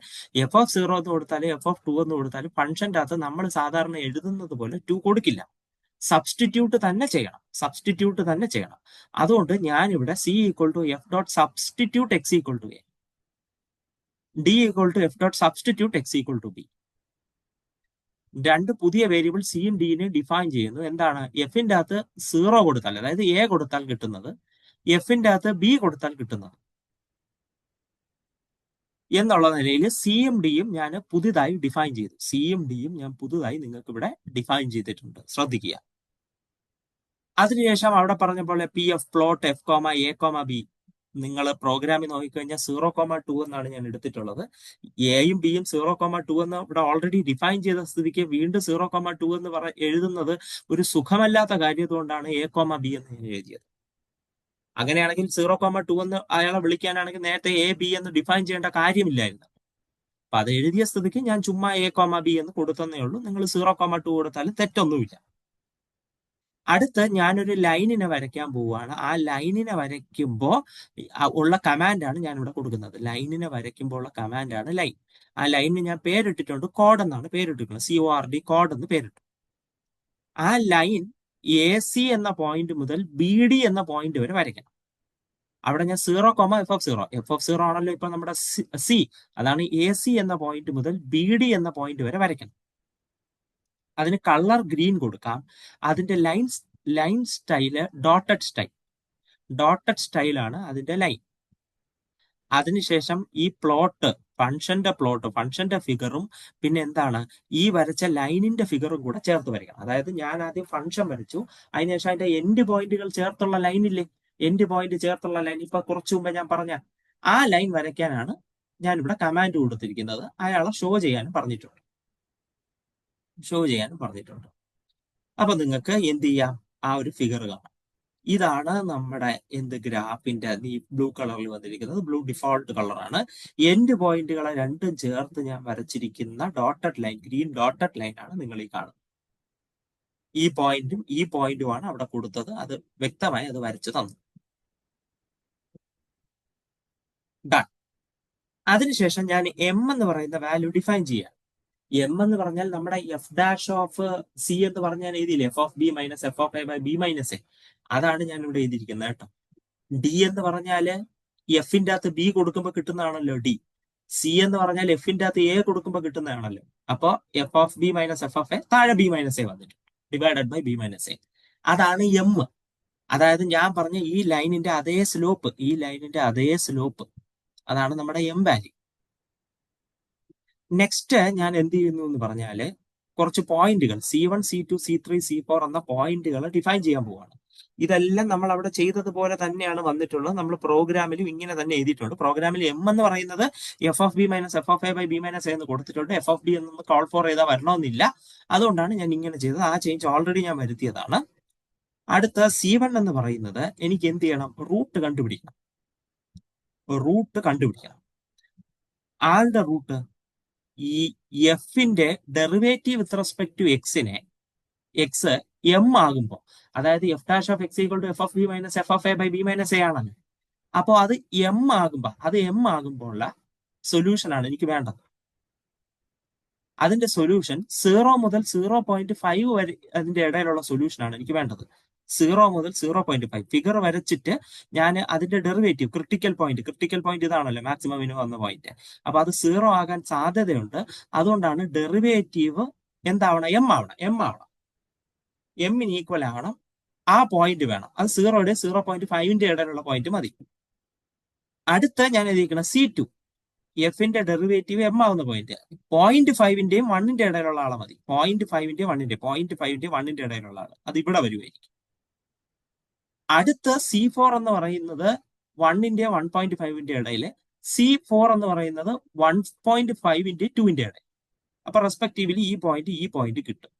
f(0) എന്ന് കൊടുത്താലും f(2) എന്ന് കൊടുത്താലും ഫംഗ്ഷന്റെ അകത്ത് നമ്മൾ സാധാരണ എഴുതുന്നത് പോലെ 2 കൊടുക്കില്ല. സബ്സ്റ്റിറ്റ്യൂട്ട് തന്നെ ചെയ്യണം. അതുകൊണ്ട് ഞാനിവിടെ C = f.substitute x = a, D = f.substitute x = b. രണ്ട് പുതിയ വേരിയബിൾ സിയും ഡിനെ ഡിഫൈൻ ചെയ്യുന്നു. എന്താണ്? എഫിന്റെ അകത്ത് 0 കൊടുത്താൽ, അതായത് എ കൊടുത്താൽ കിട്ടുന്നത്, എഫിന്റെ അകത്ത് ബി കൊടുത്താൽ കിട്ടുന്നത് എന്നുള്ള നിലയിൽ സിയും ഡിയും ഞാൻ പുതുതായി ഡിഫൈൻ ചെയ്തു. നിങ്ങൾക്ക് ഇവിടെ ഡിഫൈൻ ചെയ്തിട്ടുണ്ട്, ശ്രദ്ധിക്കുക. അതിനുശേഷം അവിടെ പറഞ്ഞ പോലെ PF plot f, a, b, നിങ്ങൾ പ്രോഗ്രാമിൽ നോക്കിക്കഴിഞ്ഞാൽ 0,2 എന്നാണ് ഞാൻ എടുത്തിട്ടുള്ളത്. എയും ബിയും 0,2 എന്ന് ഇവിടെ ഓൾറെഡി ഡിഫൈൻ ചെയ്ത സ്ഥിതിക്ക് വീണ്ടും 0,2 എന്ന് എഴുതുന്നത് ഒരു സുഖമല്ലാത്ത കാര്യത്തുകൊണ്ടാണ് a, b എന്ന് ഞാൻ എഴുതിയത്. അങ്ങനെയാണെങ്കിൽ 0,2 എന്ന് അയാളെ വിളിക്കാനാണെങ്കിൽ നേരത്തെ A, B എന്ന് ഡിഫൈൻ ചെയ്യേണ്ട കാര്യമില്ലായിരുന്നു. അപ്പൊ അത് എഴുതിയ സ്ഥിതിക്ക് ഞാൻ ചുമ്മാ a, b എന്ന് കൊടുത്തന്നേ ഉള്ളൂ. നിങ്ങൾ 0,2 കൊടുത്താലും തെറ്റൊന്നുമില്ല. അടുത്ത് ഞാനൊരു ലൈനിനെ വരയ്ക്കാൻ പോവുകയാണ്. ആ ലൈനിനെ വരയ്ക്കുമ്പോൾ ഉള്ള കമാൻഡാണ് ഞാൻ ഇവിടെ കൊടുക്കുന്നത്. ലൈനിനെ വരയ്ക്കുമ്പോൾ ഉള്ള കമാൻഡാണ് ലൈൻ. ആ ലൈനിന് ഞാൻ പേരിട്ടിട്ടുണ്ട്, കോഡ് എന്നാണ് പേരിട്ടിട്ടുള്ളത്. CORD, കോഡ് എന്ന് പേരിട്ടു. ആ ലൈൻ AC എന്ന പോയിന്റ് മുതൽ BD എന്ന പോയിന്റ് വരെ വരയ്ക്കണം. അവിടെ ഞാൻ 0,f(0) ആണല്ലോ ഇപ്പൊ നമ്മുടെ C. അതാണ് AC എന്ന പോയിന്റ് മുതൽ BD എന്ന പോയിന്റ് വരെ വരയ്ക്കണം. അതിന് കളർ ഗ്രീൻ കൊടുക്കാം. അതിന്റെ ലൈൻ സ്റ്റൈല് ഡോട്ടഡ് സ്റ്റൈലാണ് അതിന്റെ ലൈൻ. അതിനുശേഷം ഈ പ്ലോട്ട്, ഫംഗ്ഷന്റെ ഫിഗറും പിന്നെ എന്താണ്, ഈ വരച്ച ലൈനിന്റെ ഫിഗറും കൂടെ ചേർത്ത് വരയ്ക്കണം. അതായത് ഞാൻ ആദ്യം ഫംഗ്ഷൻ വരച്ചു, അതിനുശേഷം അതിന്റെ എൻഡ് പോയിന്റുകൾ ചേർത്തുള്ള ലൈനില്ലേ, ഇപ്പൊ കുറച്ചു മുമ്പ് ഞാൻ പറഞ്ഞ ആ ലൈൻ വരയ്ക്കാനാണ് ഞാൻ ഇവിടെ കമാൻഡ് കൊടുത്തിരിക്കുന്നത്. അയാളെ ഷോ ചെയ്യാനും പറഞ്ഞിട്ടുണ്ട്. അപ്പൊ നിങ്ങൾക്ക് എന്ത് ചെയ്യാം, ആ ഒരു ഫിഗർ കാണാം. ഇതാണ് നമ്മുടെ ഗ്രാഫിന്റെ ഈ ബ്ലൂ കളറിൽ വന്നിരിക്കുന്നത്. ബ്ലൂ ഡിഫോൾട്ട് കളറാണ്. എൻഡ് പോയിന്റുകളെ രണ്ടും ചേർത്ത് ഞാൻ വരച്ചിരിക്കുന്ന dotted line, green dotted line ആണ് നിങ്ങൾ ഈ കാണുന്നത്. ഈ പോയിന്റുമാണ് അവിടെ കൊടുത്തത്. അത് വ്യക്തമായി അത് വരച്ചു തന്നു. ഡൺ. അതിനുശേഷം ഞാൻ M എന്ന് പറയുന്ന വാല്യൂ ഡിഫൈൻ ചെയ്യാം. M എന്ന് പറഞ്ഞാൽ നമ്മുടെ f'(c) എന്ന് പറഞ്ഞാൽ എഴുതിയില്ലേ, f(b - f(a/b - a). അതാണ് ഞാൻ ഇവിടെ എഴുതിയിരിക്കുന്നത് കേട്ടോ. D എന്ന് പറഞ്ഞാല് എഫിന്റെ അകത്ത് B കൊടുക്കുമ്പോൾ കിട്ടുന്നതാണല്ലോ D. C എന്ന് പറഞ്ഞാൽ എഫിന്റെ അകത്ത് A കൊടുക്കുമ്പോൾ കിട്ടുന്നതാണല്ലോ. അപ്പൊ f(b - f(a) താഴെ b - a വന്നിട്ട് ഡിവൈഡഡ് ബൈ b - a. അതാണ് M. അതായത് ഞാൻ പറഞ്ഞ ഈ ലൈനിന്റെ അതേ സ്ലോപ്പ്, അതാണ് നമ്മുടെ M വാല്യൂ. നെക്സ്റ്റ് ഞാൻ എന്ത് ചെയ്യുന്നു എന്ന് പറഞ്ഞാല്, കുറച്ച് പോയിന്റുകൾ C1 C2 C3 C4 എന്ന പോയിന്റുകൾ ഡിഫൈൻ ചെയ്യാൻ പോവാണ്. ഇതെല്ലാം നമ്മൾ അവിടെ ചെയ്തതുപോലെ തന്നെയാണ് വന്നിട്ടുള്ളത്. നമ്മൾ പ്രോഗ്രാമിലും ഇങ്ങനെ തന്നെ എഴുതിയിട്ടുണ്ട്. പ്രോഗ്രാമിൽ എം എന്ന് പറയുന്നത് f(b - f(a)(b - a) എന്ന് കൊടുത്തിട്ടുണ്ട്. f(b) എന്ന് കോൾ ഫോർ ചെയ്താൽ വരണമെന്നില്ല. അതുകൊണ്ടാണ് ഞാൻ ഇങ്ങനെ ചെയ്തത്. ആ ചേഞ്ച് ഓൾറെഡി ഞാൻ വരുത്തിയതാണ്. അടുത്ത C1 എന്ന് പറയുന്നത് എനിക്ക് എന്ത് ചെയ്യണം? റൂട്ട് കണ്ടുപിടിക്കണം. ആളുടെ റൂട്ട് ഈ എഫിന്റെ ഡെറിവേറ്റീവ് വിത്ത് റെസ്പെക്ട് ടു എക്സിനെ എക്സ് എം ആകുമ്പോൾ, അതായത് f' (x) = f(b - f(a)(b - a) ആണല്ലോ. അപ്പോൾ അത് എം ആകുമ്പോൾ ഉള്ള സൊല്യൂഷൻ ആണ് എനിക്ക് വേണ്ടത്. അതിന്റെ സൊല്യൂഷൻ 0 മുതൽ 0.5 വരെ അതിന്റെ ഇടയിലുള്ള സൊല്യൂഷൻ ആണ് എനിക്ക് വേണ്ടത്. 0 മുതൽ 0.5 ഫിഗർ വരച്ചിട്ട് ഞാൻ അതിന്റെ ഡെറിവേറ്റീവ് ക്രിട്ടിക്കൽ പോയിന്റ് ഇതാണല്ലോ മാക്സിമം മിനിമം വന്ന പോയിന്റ്. അപ്പൊ അത് 0 ആകാൻ സാധ്യതയുണ്ട്. അതുകൊണ്ടാണ് ഡെറിവേറ്റീവ് എന്താവണം? എം ആവണം. എമ്മിന് ഈക്വൽ ആവണം. ആ പോയിന്റ് വേണം. അത് 0യുടെ 0.5ന്റെ ഇടയിലുള്ള പോയിന്റ് മതി. അടുത്ത ഞാൻ എഴുതിയിരിക്കണം C2, എഫിന്റെ ഡെറിവേറ്റീവ് എം ആവുന്ന പോയിന്റ് 0.5ന്റെയും 1ന്റെ ഇടയിലുള്ള ആളെ മതി. 0.5ന്റെയും 1ന്റെ ഇടയിലുള്ള ആള് അത് ഇവിടെ വരുമായിരിക്കും. അടുത്ത C4 എന്ന് പറയുന്നത് 1ന്റെ 1.5ന്റെ ഇടയിൽ, C4 എന്ന് പറയുന്നത് 1.5ന്റെ 2ന്റെ ഇടയിൽ. അപ്പൊ റെസ്പെക്റ്റീവ്ലി ഈ പോയിന്റ് കിട്ടും.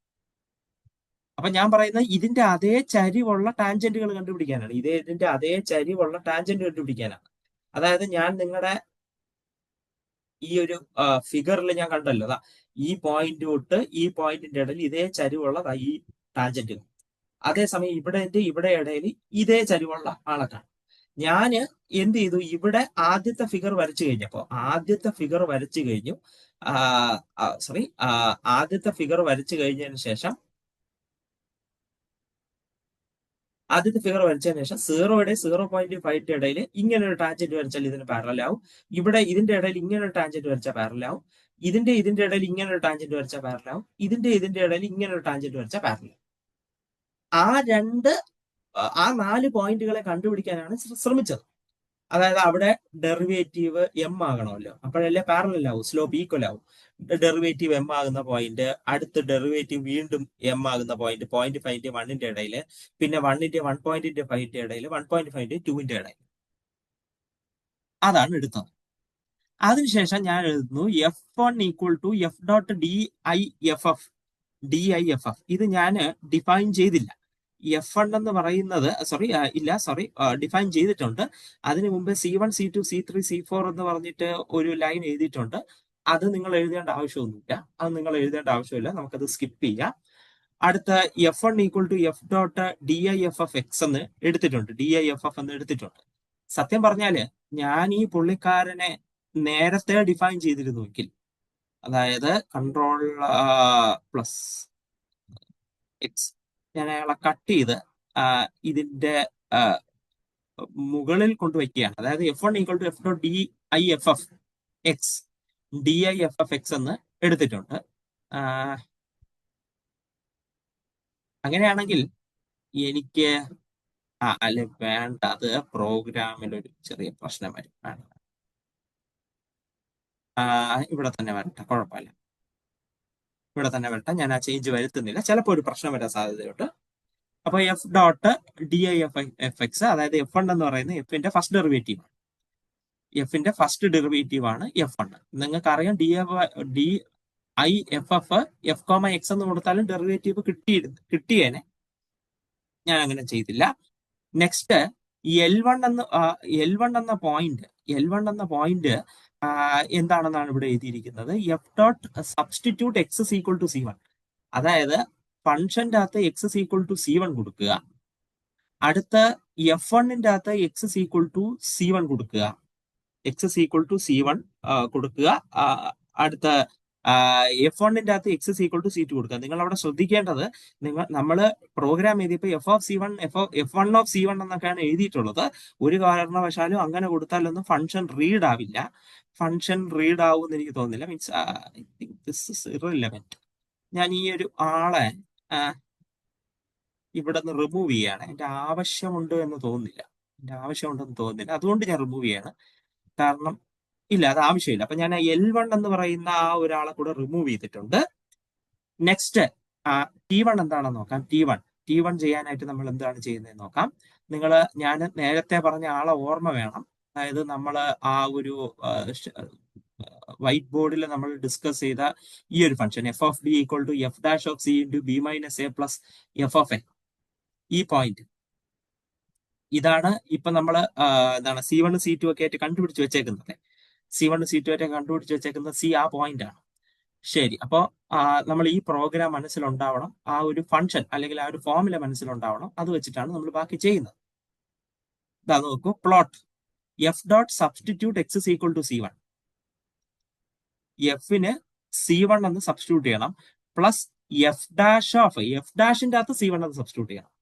അപ്പൊ ഞാൻ പറയുന്നത് ഇതിന്റെ അതേ ചരിവുള്ള ടാൻജന്റുകൾ കണ്ടുപിടിക്കാനാണ്. ഇതിന്റെ അതേ ചരിവുള്ള ടാൻജന്റ് കണ്ടുപിടിക്കാനാണ്. അതായത് ഞാൻ നിങ്ങളുടെ ഈ ഒരു ഫിഗറിൽ ഞാൻ കണ്ടല്ലോ, ഈ പോയിന്റ് തൊട്ട് ഈ പോയിന്റിന്റെ ഇടയിൽ ഇതേ ചരിവുള്ള ഈ ടാൻജന്റുകൾ. അതേസമയം ഇവിടെ ഇടയിൽ ഇതേ ചരിവുള്ള ആളൊക്കെയാണ്. ഞാന് എന്ത് ചെയ്തു? ഇവിടെ ആദ്യത്തെ ഫിഗർ വരച്ചു കഴിഞ്ഞു. ആദ്യത്തെ ഫിഗർ വരച്ചു കഴിഞ്ഞതിന് ശേഷം 0യുടെ 0.5 ഇടയിൽ ഇങ്ങനെ ഒരു ടാൻജന്റ് വരച്ചാൽ ഇതിന് പാരലൽ ആവും. ഇവിടെ ഇതിന്റെ ഇടയിൽ ഇങ്ങനെ ഒരു ടാൻജന്റ് വരച്ചാൽ പാരലൽ ആവും. ഇതിന്റെ ഇടയിൽ ഇങ്ങനെ ഒരു ടാൻജന്റ് വരച്ചാൽ പാരലൽ ആവും. ഇതിന്റെ ഇടയിൽ ഇങ്ങനെ ഒരു ടാൻജന്റ് വരച്ചാൽ പാരലൽ. ആ 4 പോയിന്റുകളെ കണ്ടുപിടിക്കാനാണ് ശ്രമിച്ചത്. അതായത് അവിടെ ഡെറിവേറ്റീവ് എം ആകണമല്ലോ, അപ്പോഴല്ലേ പാരലൽ ആവും, സ്ലോപ്പ് ഈക്വൽ ആവും. ഡെറിവേറ്റീവ് എം ആകുന്ന പോയിന്റ്, അടുത്ത ഡെറിവേറ്റീവ് വീണ്ടും എം ആകുന്ന പോയിന്റ് 0.5ന്റെ 1ന്റെ ഇടയിൽ, പിന്നെ 1ന്റെ 1.5ന്റെ ഇടയിൽ, 1.5ന്റെ 2ന്റെ ഇടയിൽ. അതാണ് എടുത്തത്. അതിനുശേഷം ഞാൻ എഴുതുന്നു F1 = F.DIFF. ഇത് ഞാൻ ഡിഫൈൻ ചെയ്തില്ല. F1 എന്ന് പറയുന്നത് ഡിഫൈൻ ചെയ്തിട്ടുണ്ട്. അതിനു മുമ്പ് C1 C2 C3 C4 എന്ന് പറഞ്ഞിട്ട് ഒരു ലൈൻ എഴുതിയിട്ടുണ്ട്. അത് നിങ്ങൾ എഴുതേണ്ട ആവശ്യമില്ല. നമുക്കത് സ്കിപ്പ് ചെയ്യാം. അടുത്ത F1 = F.DIFF(x) എന്ന് എടുത്തിട്ടുണ്ട്. സത്യം പറഞ്ഞാല് ഞാൻ ഈ പുള്ളിക്കാരനെ നേരത്തെ ഡിഫൈൻ ചെയ്തിരുന്നുവെങ്കിൽ, അതായത് കൺട്രോൾ പ്ലസ് എക്സ്, ഞാൻ അയാളെ കട്ട് ചെയ്ത് ഇതിന്റെ മുകളിൽ കൊണ്ടുവയ്ക്കുകയാണ്. അതായത് F1 = F.DIFF(x) എന്ന് എടുത്തിട്ടുണ്ട്. അങ്ങനെയാണെങ്കിൽ എനിക്ക് അല്ലെ വേണ്ട, അത് പ്രോഗ്രാമിൽ ഒരു ചെറിയ പ്രശ്നം വരും. ഇവിടെ തന്നെ വരട്ടെ, കുഴപ്പമില്ല. ഞാൻ ആ ചേഞ്ച് വരുത്തുന്നില്ല. ചിലപ്പോൾ ഒരു പ്രശ്നം വരാൻ സാധ്യതയുണ്ട്. അപ്പൊ F.DIFF(x), അതായത് F1 എന്ന് പറയുന്നത് എഫിന്റെ ഫസ്റ്റ് ഡെറിവേറ്റീവ് ആണ് F1. നിങ്ങൾക്കറിയാം DIFF F(x) എന്ന് കൊടുത്താലും ഡെറിവേറ്റീവ് കിട്ടിയേനെ. ഞാൻ അങ്ങനെ ചെയ്തില്ല. നെക്സ്റ്റ് L1 എന്ന പോയിന്റ് എന്താണെന്നാണ് ഇവിടെ എഴുതിയിരിക്കുന്നത്. F.substitute x = C1. അതായത് ഫംഗ്ഷന്റെ അകത്ത് x = C1 കൊടുക്കുക. അടുത്ത F1ന്റെ അകത്ത് x = C1 കൊടുക്കുക. അടുത്ത F1ന്റെ അകത്ത് x = C2 കൊടുക്കുക. നിങ്ങൾ അവിടെ ശ്രദ്ധിക്കേണ്ടത്, നമ്മൾ പ്രോഗ്രാം എഴുതിയപ്പോൾ F1 എന്നൊക്കെയാണ് എഴുതിയിട്ടുള്ളത്. ഒരു കാരണവശാലും അങ്ങനെ കൊടുത്താലൊന്നും ഫംഗ്ഷൻ റീഡ് ആവില്ല. ഫംഗ്ഷൻ റീഡ് ആവുമെന്ന് എനിക്ക് തോന്നുന്നില്ല. Means I think this is irrelevant. ഞാൻ ഈ ഒരു ആളെ ഇവിടെ നിന്ന് റിമൂവ് ചെയ്യാണ്. എന്റെ ആവശ്യമുണ്ട് എന്ന് തോന്നുന്നില്ല. അതുകൊണ്ട് ഞാൻ റിമൂവ് ചെയ്യാണ്. കാരണം ഇല്ല, അത് ആവശ്യമില്ല. അപ്പൊ ഞാൻ L1 എന്ന് പറയുന്ന ആ ഒരാളെ കൂടെ റിമൂവ് ചെയ്തിട്ടുണ്ട്. നെക്സ്റ്റ് T1 എന്താണെന്ന് നോക്കാം. ടി വൺ ചെയ്യാനായിട്ട് നമ്മൾ എന്താണ് ചെയ്യുന്നത് നോക്കാം. നിങ്ങൾ ഞാൻ നേരത്തെ പറഞ്ഞ ആളെ ഓർമ്മ വേണം. അതായത് നമ്മൾ ആ ഒരു വൈറ്റ് ബോർഡിൽ നമ്മൾ ഡിസ്കസ് ചെയ്ത ഈ ഒരു function F of B equal to F dash of C into B minus A plus F of A, ഈ പോയിന്റ് ഇതാണ് ഇപ്പൊ നമ്മൾ എന്താണ് C1 C2 ഒക്കെ ആയിട്ട് കണ്ടുപിടിച്ച് വെച്ചേക്കുന്നത്. C1 C2 ആയിട്ട് കണ്ടുപിടിച്ച് വെച്ചേക്കുന്നത് ആ പോയിന്റ് ആണ്. ശരി, അപ്പോ നമ്മൾ ഈ പ്രോഗ്രാം മനസ്സിലുണ്ടാവണം, ആ ഒരു ഫംഗ്ഷൻ അല്ലെങ്കിൽ ആ ഒരു ഫോർമുല മനസ്സിലുണ്ടാവണം. അത് വെച്ചിട്ടാണ് നമ്മൾ ബാക്കി ചെയ്യുന്നത്. ഇതാ നോക്കൂ, plot F dot substitute X is equal to C1. എഫിന് C1 എന്ന് സബ്സ്റ്റിറ്റ്യൂട്ട് ചെയ്യണം, പ്ലസ് എഫ് ഡാഷിന്റെ അകത്ത് C1 എന്ന് സബ്സ്റ്റിറ്റ്യൂട്ട് ചെയ്യണം,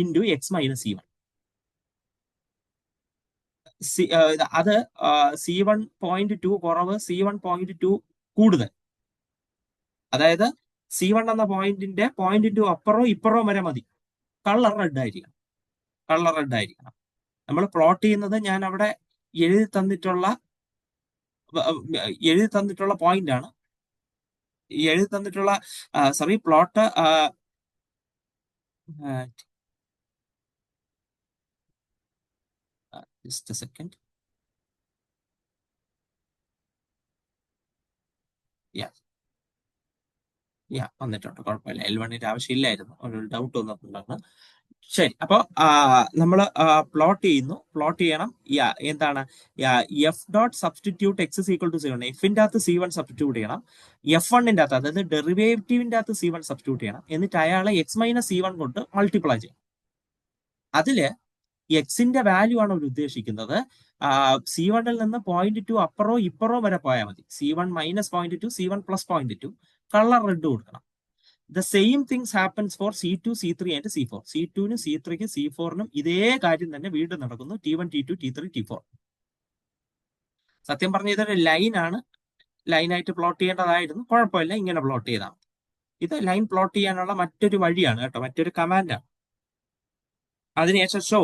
ഇൻറ്റു എക്സ് മൈനസ് C1. അത് C1.2 കുറവ്, C1.2 കൂടുതൽ. അതായത് C1 എന്ന പോയിന്റിന്റെ 0.2 അപ്പുറവും ഇപ്പുറവും വരെ മതി. കളർ റെഡ് ആയിരിക്കണം. നമ്മൾ പ്ലോട്ട് ചെയ്യുന്നത് ഞാൻ അവിടെ എഴുതി തന്നിട്ടുള്ള പോയിന്റ് ആണ്. എഴുതി തന്നിട്ടുള്ള പ്ലോട്ട് ജസ്റ്റ് എ സെക്കൻഡ്. വന്നിട്ടുണ്ട്, കുഴപ്പമില്ല. L1ന്റെ ആവശ്യമില്ലായിരുന്നു, ഒരു ഡൗട്ട് വന്നിട്ടുണ്ടാണ്. ശരി, അപ്പൊ നമ്മൾ പ്ലോട്ട് ചെയ്യണം. എന്താണ് F dot substitute X is equal to C1. എഫിന്റെ അകത്ത് C1 സബ്സ്റ്റിറ്റ്യൂട്ട് ചെയ്യണം, F1ന്റെ അകത്ത് അതായത് ഡെറിവേറ്റീവിന്റെ അകത്ത് C1 സബ്സ്റ്റിറ്റ്യൂട്ട് ചെയ്യണം. എന്നിട്ട് അയാളെ എക്സ് മൈനസ് C1 കൊണ്ട് മൾട്ടിപ്ലൈ ചെയ്യണം. അതില് എക്സിന്റെ വാല്യൂ ആണ് അവർ ഉദ്ദേശിക്കുന്നത്. C1ൽ നിന്ന് 0.2 അപ്പുറോ ഇപ്പുറോ വരെ പോയാൽ മതി. C1 minus 0.2, C1 plus 0.2, colour red കൊടുക്കണം. The same things happens for C2, C3 and C4. C2നും C3ക്കും C4നും ഇതേ കാര്യം തന്നെ വീണ്ടും നടക്കുന്നു. T1, T2, T3, T4. സത്യം പറഞ്ഞ ഇതൊരു ലൈനായിട്ട് പ്ലോട്ട് ചെയ്യേണ്ടതായിരുന്നു. കുഴപ്പമില്ല, ഇങ്ങനെ പ്ലോട്ട് ചെയ്താൽ മതി. ഇത് ലൈൻ പ്ലോട്ട് ചെയ്യാനുള്ള മറ്റൊരു വഴിയാണ് കേട്ടോ, മറ്റൊരു കമാൻഡാണ്. അതിനുശേഷം ഷോ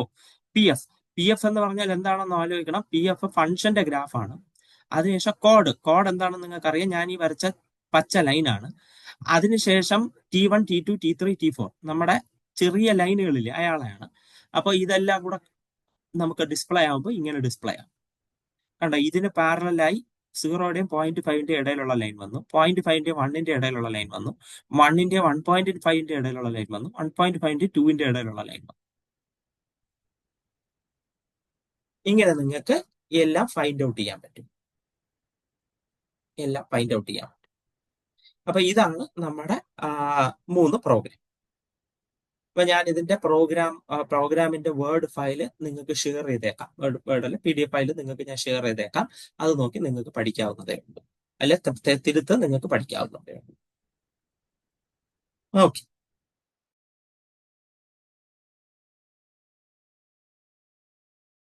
പി എഫ് എന്ന് പറഞ്ഞാൽ എന്താണെന്ന് ആലോചിക്കണം. PF ഫംഗ്ഷന്റെ ഗ്രാഫാണ്. അതിനുശേഷം കോഡ് എന്താണെന്ന് നിങ്ങൾക്ക് അറിയാം. ഞാൻ ഈ വരച്ച പച്ച ലൈനാണ്. അതിനുശേഷം T1, T2, T3, T4 നമ്മുടെ ചെറിയ ലൈനുകളില്ലേ, അയാളെയാണ്. അപ്പൊ ഇതെല്ലാം കൂടെ നമുക്ക് ഡിസ്പ്ലേ ആകുമ്പോൾ ഇങ്ങനെ ഡിസ്പ്ലേ ആകും. കണ്ടോ, ഇതിന് പാരലായി 0യുടെയും 0.5ന്റെയും ഇടയിലുള്ള ലൈൻ വന്നു, 0.5ന്റെയും 1ന്റെ ഇടയിലുള്ള ലൈൻ വന്നു, 1ന്റെയും 1.5ന്റെ ഇടയിലുള്ള ലൈൻ വന്നു, 1.5ന്റെയും 2ന്റെ ഇടയിലുള്ള ലൈൻ വന്നു. ഇങ്ങനെ നിങ്ങൾക്ക് എല്ലാം ഫൈൻഡ് ഔട്ട് ചെയ്യാൻ പറ്റും. അപ്പൊ ഇതാണ് നമ്മുടെ 3 പ്രോഗ്രാം. അപ്പൊ ഞാൻ ഇതിന്റെ പ്രോഗ്രാമിന്റെ വേർഡ് ഫയൽ നിങ്ങൾക്ക് ഷെയർ ചെയ്തേക്കാം. വേർഡ് അല്ല, PDF ഫയൽ നിങ്ങൾക്ക് ഞാൻ ഷെയർ ചെയ്തേക്കാം. അത് നോക്കി നിങ്ങൾക്ക് പഠിക്കാവുന്നതേ ഉള്ളൂ, അല്ലെ തിരുത്ത് നിങ്ങൾക്ക് പഠിക്കാവുന്നതേ ഉള്ളൂ. ഓക്കെ.